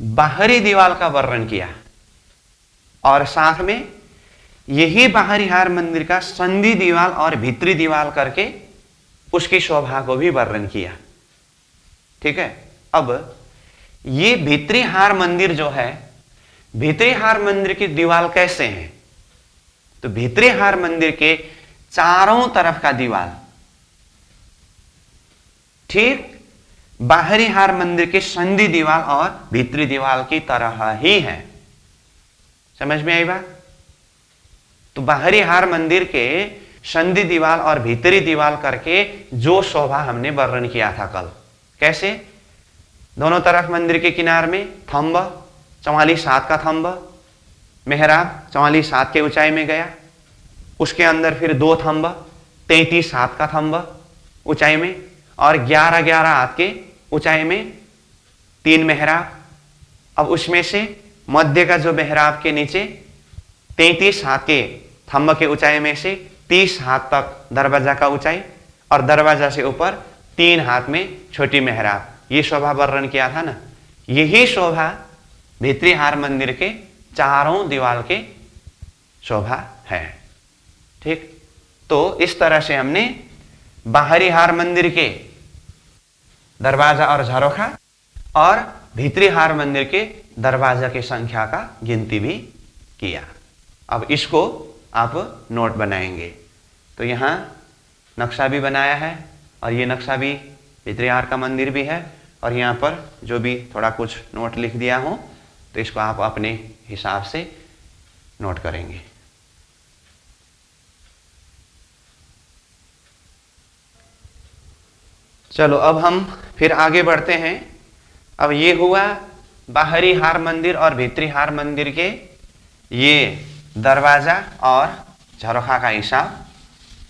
बाहरी दीवार का वर्णन किया और साथ में यही बाहरी हार मंदिर का संधि दीवार और भीतरी दीवार करके उसकी शोभा को भी वर्णन किया, ठीक है। अब ये भीतरी हार मंदिर जो है, भीतरी हार मंदिर की दीवार कैसे है? तो भीतरी हार मंदिर के चारों तरफ का दीवार ठीक बाहरी हार मंदिर के संधि दीवार और भीतरी दीवार की तरह ही है। समझ में आई बात? तो बाहरी हार मंदिर के संधि दीवार और भीतरी दीवार करके जो शोभा हमने वर्णन किया था कल, कैसे दोनों तरफ मंदिर के किनार में थंब 44 हाथ का थंब, मेहराब 44 हाथ के ऊंचाई में गया, उसके अंदर फिर 2 थंब 33 हाथ का थंब ऊंचाई में और 11-11 हाथ के ऊंचाई में 3 मेहराब। अब उसमें से मध्य का जो मेहराब के नीचे 33 हाथ के थंब के ऊंचाई में से 30 हाथ तक दरवाजा का ऊंचाई और दरवाजा से ऊपर 3 हाथ में छोटी मेहराब, ये शोभा वर्णन किया था ना। यही शोभा भीतरी हार मंदिर के चारों दीवार के शोभा है, ठीक। तो इस तरह से हमने बाहरी हार मंदिर के दरवाजा और झरोखा और भीतरी हार मंदिर के दरवाजा की संख्या का गिनती भी किया। अब इसको आप नोट बनाएंगे। तो यहाँ नक्शा भी बनाया है और ये नक्शा भी भीतरी हार का मंदिर भी है और यहाँ पर जो भी थोड़ा कुछ नोट लिख दिया हो तो इसको आप अपने हिसाब से नोट करेंगे। चलो अब हम फिर आगे बढ़ते हैं। अब ये हुआ बाहरी हार मंदिर और भीतरी हार मंदिर के ये दरवाजा और झरोखा का हिसाब।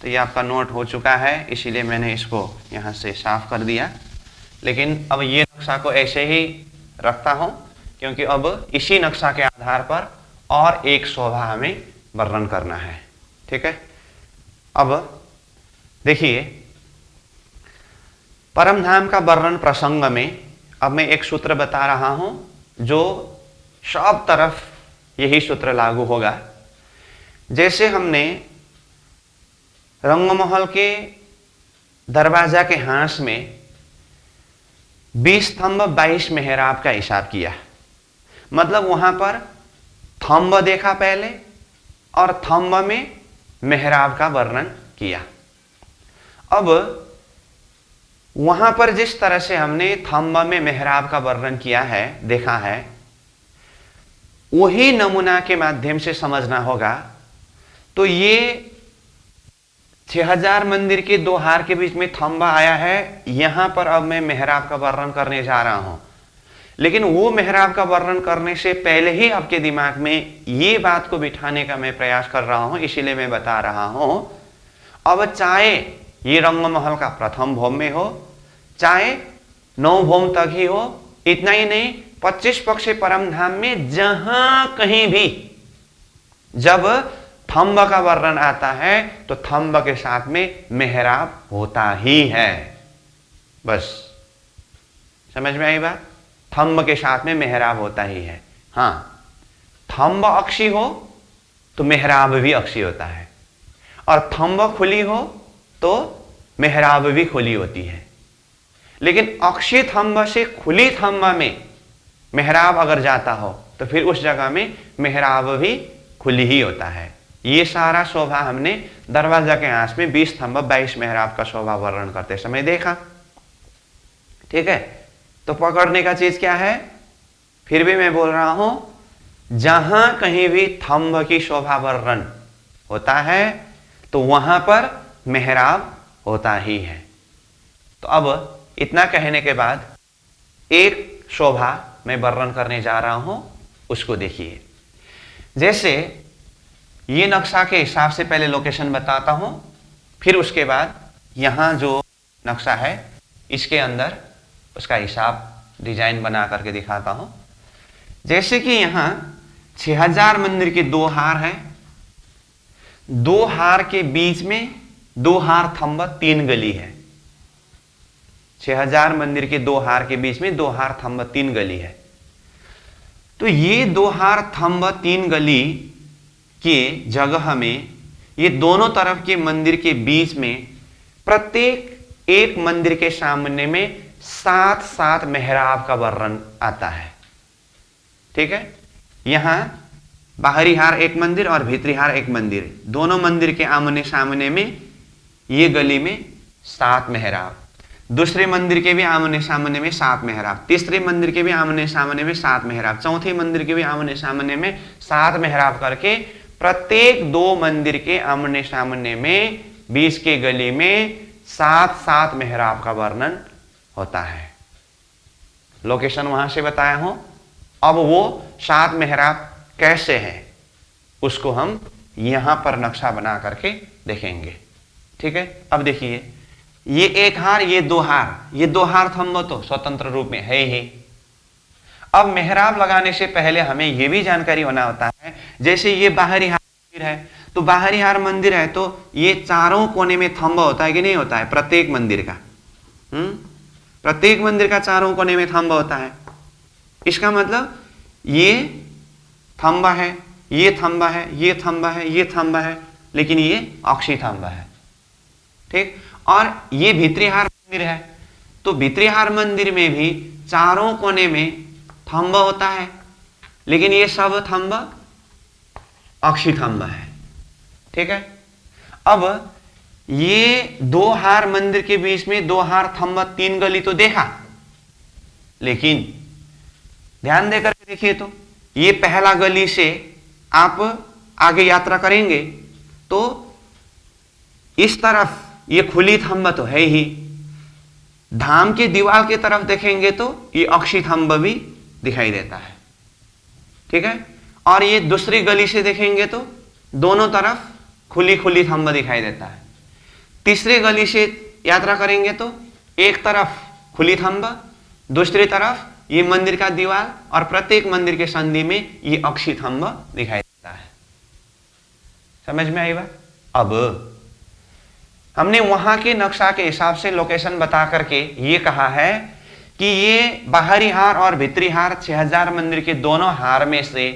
तो ये आपका नोट हो चुका है, इसीलिए मैंने इसको यहाँ से साफ कर दिया। लेकिन अब ये नक्शा को ऐसे ही रखता हूँ क्योंकि अब इसी नक्शा के आधार पर और एक शोभा हमें वर्णन करना है, ठीक है। अब देखिए परमधाम का वर्णन प्रसंग में अब मैं एक सूत्र बता रहा हूं जो सब तरफ यही सूत्र लागू होगा। जैसे हमने रंगमहल के दरवाजा के हांस में 20 थंब 22 मेहराब का हिसाब किया, मतलब वहां पर थंब देखा पहले और थंब में मेहराब का वर्णन किया। अब वहां पर जिस तरह से हमने थंब में मेहराब का वर्णन किया है, देखा है, वही नमूना के माध्यम से समझना होगा। तो ये 6000 मंदिर के दो हार के बीच में थंबा आया है, यहां पर अब मैं मेहराब का वर्णन करने जा रहा हूं। लेकिन वो मेहराब का वर्णन करने से पहले ही आपके दिमाग में ये बात को बिठाने का मैं प्रयास कर रहा हूं, इसीलिए मैं बता रहा हूं। अब चाहे ये रंगमहल का प्रथम भौम में हो, चाहे 9 भौम तक ही हो, इतना ही नहीं, 25 पक्ष परमधाम में जहां कहीं भी जब थंब का वर्णन आता है तो थंब के साथ में मेहराब होता ही है। बस समझ में आई बात? थंब के साथ में मेहराब होता ही है। हां, थंब अक्षी हो तो मेहराब भी अक्षी होता है, और थंब खुली हो तो मेहराब भी खुली होती है। लेकिन अक्षी थंब से खुली थंब में मेहराब अगर जाता हो तो फिर उस जगह में मेहराब भी खुली ही होता है। ये सारा शोभा हमने दरवाजा के हांस में 20 थंब 22 मेहराब का शोभा वर्णन करते समय देखा। ठीक है, तो पकड़ने का चीज क्या है? फिर भी मैं बोल रहा हूं, जहां कहीं भी थंब की शोभा वर्णन होता है तो वहां पर मेहराब होता ही है। तो अब इतना कहने के बाद एक शोभा मैं वर्णन करने जा रहा हूं, उसको देखिए। जैसे ये नक्शा के हिसाब से पहले लोकेशन बताता हूं, फिर उसके बाद यहां जो नक्शा है इसके अंदर उसका हिसाब डिजाइन बना करके दिखाता हूं। जैसे कि यहां 6000 मंदिर के दो हार है, दो हार के बीच में दो हार थंब 3 गली है। 6000 मंदिर के दो हार के बीच में दो हार थंब 3 गली है। तो ये दो हार थंब 3 गली के जगह में ये दोनों तरफ के मंदिर के बीच में प्रत्येक एक मंदिर के सामने में 7-7 मेहराब का वर्णन आता है। ठीक है, यहां बाहरी हार एक मंदिर और भीतरी हार एक मंदिर, दोनों मंदिर के आमने सामने में ये गली में 7 मेहराब, दूसरे मंदिर के भी आमने सामने में 7 मेहराब, तीसरे मंदिर के भी आमने सामने में 7 मेहराब, चौथे मंदिर के भी आमने सामने में 7 मेहराब करके प्रत्येक 2 मंदिर के आमने सामने में बीच के गली में 7-7 मेहराब का वर्णन होता है। लोकेशन वहां से बताया हूं। अब वो 7 मेहराब कैसे हैं उसको हम यहां पर नक्शा बना करके देखेंगे। ठीक है, अब देखिए, ये एक हार, ये दो हार, ये दो हार थंब तो स्वतंत्र रूप में है ही। अब मेहराब लगाने से पहले हमें यह भी जानकारी होना होता है, जैसे ये बाहरी हार मंदिर है, तो बाहरी हार मंदिर है तो ये चारों कोने में थंब होता है कि नहीं होता है? प्रत्येक मंदिर का प्रत्येक मंदिर का चारों कोने में थंब होता है। इसका मतलब ये थंबा है, ये थंबा है, ये थंबा है, ये थंबा है, लेकिन ये अक्षी थंबा है। ठीक, और ये भीतरी हार मंदिर है, तो भीतरी हार मंदिर में भी चारों कोने में थंब होता है, लेकिन ये सब थंब अक्षी थंब है। ठीक है, अब ये दो हार मंदिर के बीच में दो हार थंब 3 गली तो देखा, लेकिन ध्यान देकर के देखिए तो ये पहला गली से आप आगे यात्रा करेंगे तो इस तरफ ये खुली थंब तो है ही, धाम के दीवार की तरफ देखेंगे तो ये अक्षी थंब भी दिखाई देता है। ठीक है, और ये दूसरी गली से देखेंगे तो दोनों तरफ खुली खुली थंब दिखाई देता है। तीसरी गली से यात्रा करेंगे तो एक तरफ खुली थंब, दूसरी तरफ ये मंदिर का दीवार, और प्रत्येक मंदिर के संधि में ये अक्षी थंब दिखाई देता है। समझ में आई बात? अब हमने वहां के नक्शा के हिसाब से लोकेशन बता करके ये कहा है कि ये बाहरी हार और भीतरी हार 6000 मंदिर के दोनों हार में से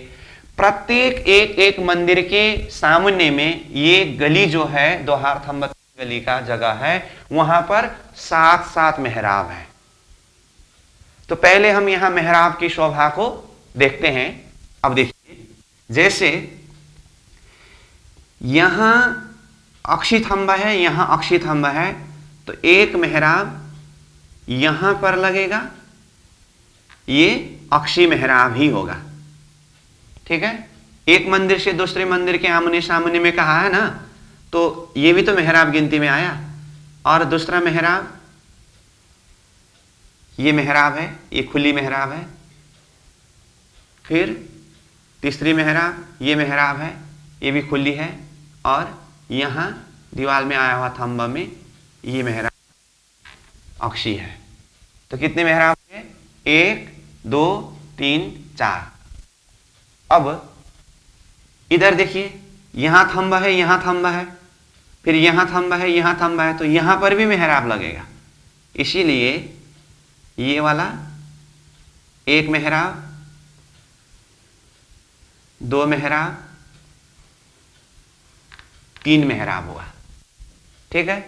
प्रत्येक एक एक मंदिर के सामने में ये गली जो है दोहार थंब गली का जगह है, वहां पर 7-7 मेहराब है। तो पहले हम यहां मेहराब की शोभा को देखते हैं। अब देखिए, जैसे यहां अक्षी थंबा है, यहां अक्षी थंबा है, तो एक मेहराब यहां पर लगेगा, ये अक्षी मेहराब ही होगा। ठीक है, एक मंदिर से दूसरे मंदिर के आमने सामने में कहा है ना, तो ये भी तो मेहराब गिनती में आया। और दूसरा मेहराब, ये मेहराब है, ये खुली मेहराब है। फिर तीसरी मेहराब, ये मेहराब है, ये भी खुली है। और यहां दीवार में आया हुआ थंबा में ये मेहराब अक्षी है। तो कितने मेहराब है? 1 2 3 4। अब इधर देखिए, यहां थंबा है, यहां थंबा है, फिर यहां थंबा है, यहां थंबा है, तो यहां पर भी मेहराब लगेगा। इसीलिए ये वाला एक मेहराब, 2 मेहराब, 3 मेहराब हुआ। ठीक है,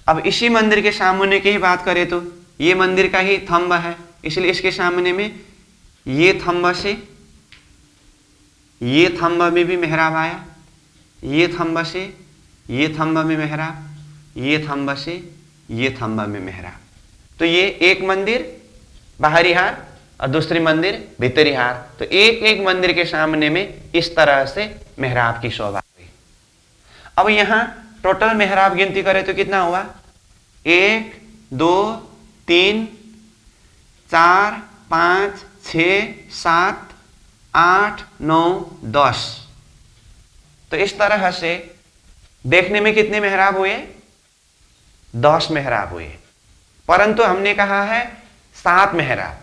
अब इसी मंदिर के सामने की ही बात करें तो ये मंदिर का ही थंबा है, इसलिए इसके सामने में ये थंबा से ये थंबा में भी मेहराब आया, ये थंबा से ये थंबा में मेहराब, ये थंबा से ये थंबा में मेहराब। तो ये एक मंदिर बाहरी हार और दूसरी मंदिर भीतरी हार। तो एक एक मंदिर के सामने में इस तरह से मेहराब की शोभा हुई। अब यहां टोटल मेहराब गिनती करें तो कितना हुआ? 1 2 3 4 5 6 7 8 9 10। तो इस तरह से देखने में कितने मेहराब हुए? 10 मेहराब हुए। परंतु हमने कहा है 7 मेहराब।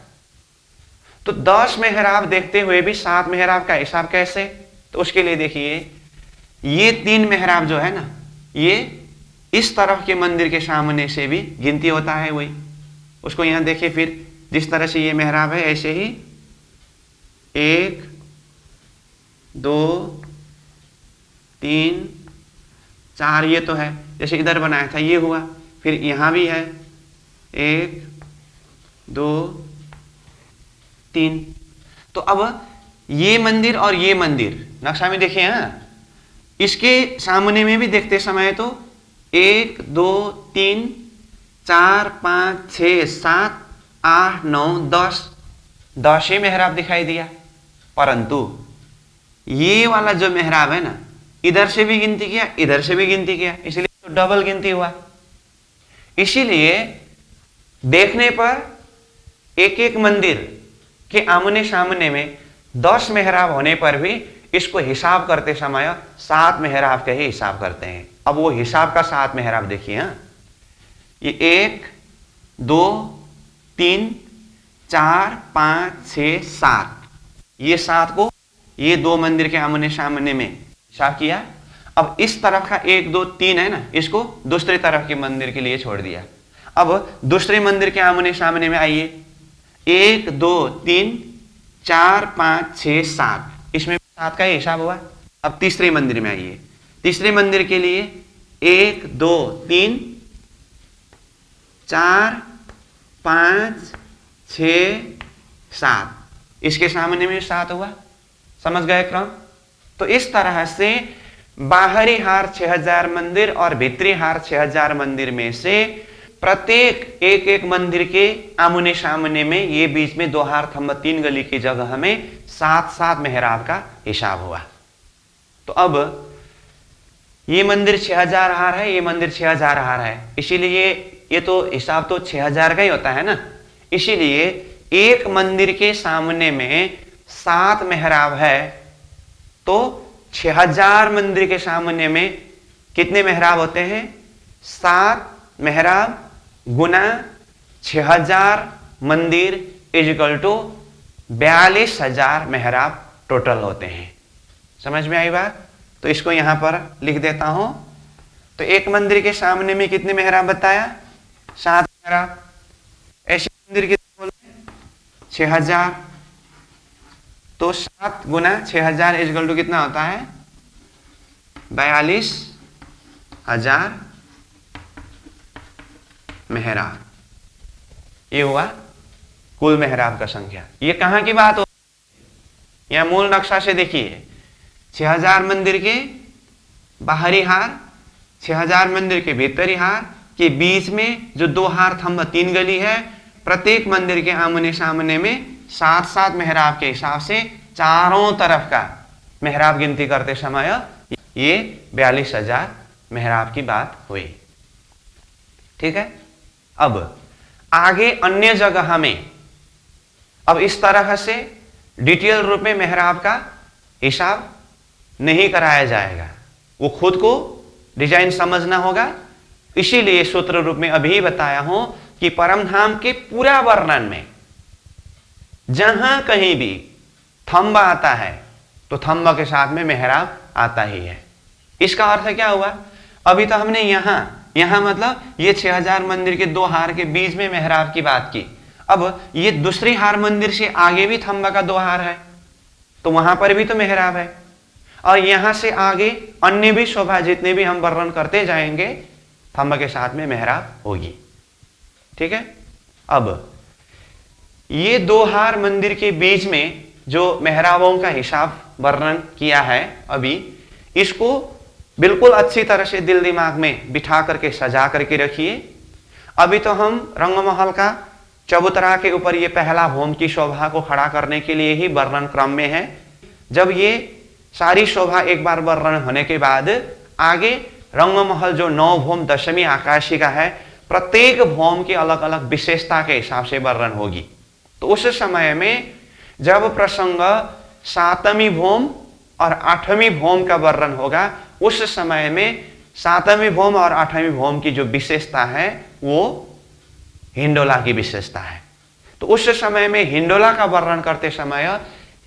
तो 10 मेहराब देखते हुए भी 7 मेहराब का हिसाब कैसे? तो उसके लिए देखिए, ये 3 मेहराब जो है ना, ये इस तरफ के मंदिर के सामने से भी गिनती होता है वही। उसको यहां देखिए, फिर जिस तरह से ये मेहराब है ऐसे ही 1 2 3 4 ये तो है, जैसे इधर बनाया था ये हुआ। फिर यहां भी है 1 2 3। तो अब ये मंदिर और ये मंदिर नक्शा में देखिए, इसके सामने में भी देखते समय तो 1 2 3 4 5 6 7 8 9 10 ही मेहराब दिखाई दिया। परंतु ये वाला जो मेहराब है ना, इधर से भी गिनती किया, इधर से भी गिनती किया, इसलिए तो डबल गिनती हुआ। इसीलिए देखने पर एक एक मंदिर के आमने सामने में 10 मेहराब होने पर भी इसको हिसाब करते समय 7 मेहराब का ही हिसाब करते हैं। अब वो हिसाब का 7 मेहराब देखिए, ये 1 2 3 4 5 6 7, ये 7 को ये 2 मंदिर के आमने सामने में हिसाब किया। अब इस तरफ का 1 2 3 है ना, इसको दूसरे तरफ के मंदिर के लिए छोड़ दिया। अब दूसरे मंदिर के आमने सामने में आइए, 1 2 3 4 5 6 7, इसमें 7 का हिसाब हुआ। अब तीसरे मंदिर में आइए, तीसरे मंदिर के लिए 1 2 3 4 5 6 7, इसके सामने में 7 हुआ। समझ गए क्रम? तो इस तरह से बाहरी हार 6000 मंदिर और भीतरी हार 6000 मंदिर में से प्रत्येक एक एक मंदिर के आमने सामने में ये बीच में 2 हार थंब 3 गली की जगह में 7-7 मेहराब का हिसाब हुआ। तो अब ये मंदिर 6000 हार है, ये मंदिर 6000 हार है, इसीलिए ये तो हिसाब तो 6000 का ही होता है ना। इसीलिए एक मंदिर के सामने में 7 मेहराब है, तो 6000 मंदिर के सामने में कितने मेहराब होते हैं? 7 मेहराब गुना 6000 मंदिर इजिकल टू 42000 मेहराब टोटल होते हैं। समझ में आई बात? तो इसको यहां पर लिख देता हूं। तो एक मंदिर के सामने में कितने मेहराब बताया? 7 मेहराब। ऐसे मंदिर कितने बोलो? 6000, तो 7 गुना 6000 इक्वल टू कितना होता है? 42,000 मेहराब। ये हुआ कुल मेहराब का संख्या। ये कहां की बात हो? यहां मूल नक्शा से देखिए, 6000 मंदिर के बाहरी हार, 6000 मंदिर के भीतरी हार के बीच में जो 2 हार थंब 3 गली है, प्रत्येक मंदिर के आमने सामने में 7-7 मेहराब के हिसाब से चारों तरफ का मेहराब गिनती करते समय ये 42,000 मेहराब की बात हुई। ठीक है। अब आगे अन्य जगह में अब इस तरह से डिटेल रूप में मेहराब का हिसाब नहीं कराया जाएगा, वो खुद को डिजाइन समझना होगा। इसीलिए सूत्र रूप में अभी बताया हूं कि परमधाम के पूरा वर्णन में जहां कहीं भी थंब आता है तो थंब के साथ में मेहराब आता ही है। इसका अर्थ क्या हुआ? अभी तो हमने यहां मतलब ये 6000 मंदिर के 2 हार के बीच में मेहराब की बात की। अब ये दूसरी हार मंदिर से आगे भी थंबा का 2 हार है, तो वहां पर भी तो मेहराब है। और यहां से आगे अन्य भी शोभा जितने भी हम वर्णन करते जाएंगे, थंबा के साथ में मेहराब होगी। ठीक है। अब ये 2 हार मंदिर के बीच में जो मेहराबों का हिसाब वर्णन किया है, अभी इसको बिल्कुल अच्छी तरह से दिल दिमाग में बिठा करके सजा करके रखिए। अभी तो हम रंगमहल का चबूतरा के ऊपर ये पहला भोम की शोभा को खड़ा करने के लिए ही वर्णन क्रम में है। जब ये सारी शोभा एक बार वर्णन होने के बाद आगे रंगमहल जो 9 भोम दशमी आकाशिका है, प्रत्येक भोम की अलग अलग विशेषता के हिसाब से वर्णन होगी। तो उस समय में जब प्रसंग 7वीं भोम और 8वीं भोम का वर्णन होगा, उस समय में 7वीं भोम और 8वीं भोम की जो विशेषता है वो हिंडोला की विशेषता है। तो उस समय में हिंडोला का वर्णन करते समय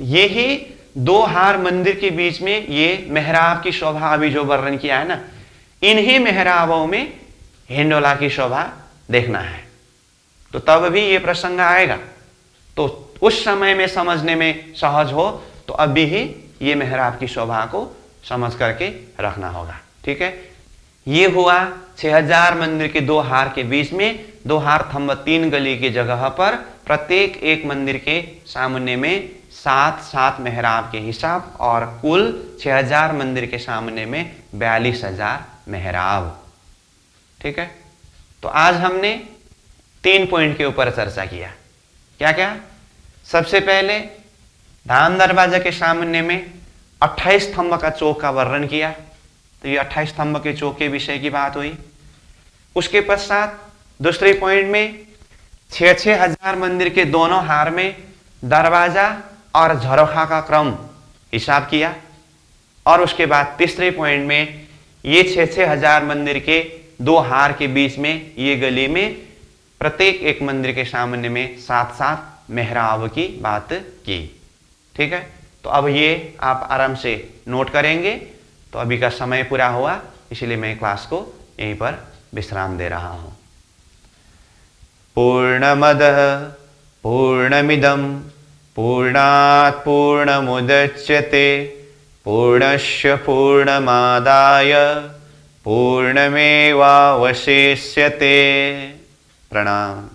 यही 2 हार मंदिर के बीच में ये मेहराब की शोभा अभी जो वर्णन किया है ना, इन्हीं मेहराबों में हिंडोला की शोभा देखना है। तो तब भी ये प्रसंग आएगा, तो उस समय में समझने में सहज हो तो अभी ही ये मेहराब की शोभा को समझ करके रखना होगा। ठीक है। ये हुआ 6000 मंदिर के 2 हार के बीच में 2 हार थंब 3 गली की जगह पर प्रत्येक एक मंदिर के सामने में 7-7 मेहराब के हिसाब, और कुल 6000 मंदिर के सामने में 42,000 मेहराब। ठीक है। तो आज हमने 3 पॉइंट के ऊपर चर्चा किया। क्या क्या? सबसे पहले धाम दरवाजा के सामने में 28 स्तंभ का चौक का वर्णन किया, तो ये 28 स्तंभ के चौक के विषय की बात हुई। उसके पश्चात दूसरे पॉइंट में 6-6 हजार मंदिर के दोनों हार में दरवाजा और झरोखा का क्रम हिसाब किया, और उसके बाद तीसरे पॉइंट में ये 6-6 हजार मंदिर के 2 हार के बीच में ये गली में प्रत्येक एक मंदिर के सामने में 7-7 मेहराब की बात की। ठीक है। तो अब ये आप आराम से नोट करेंगे। तो अभी का समय पूरा हुआ, इसलिए मैं क्लास को यहीं पर विश्राम दे रहा हूं। पूर्णमदः पूर्णमिदं पूर्णात् पूर्णमुदच्यते पूर्णस्य पूर्णमादाय पूर्णमेवावशिष्यते। प्रणाम।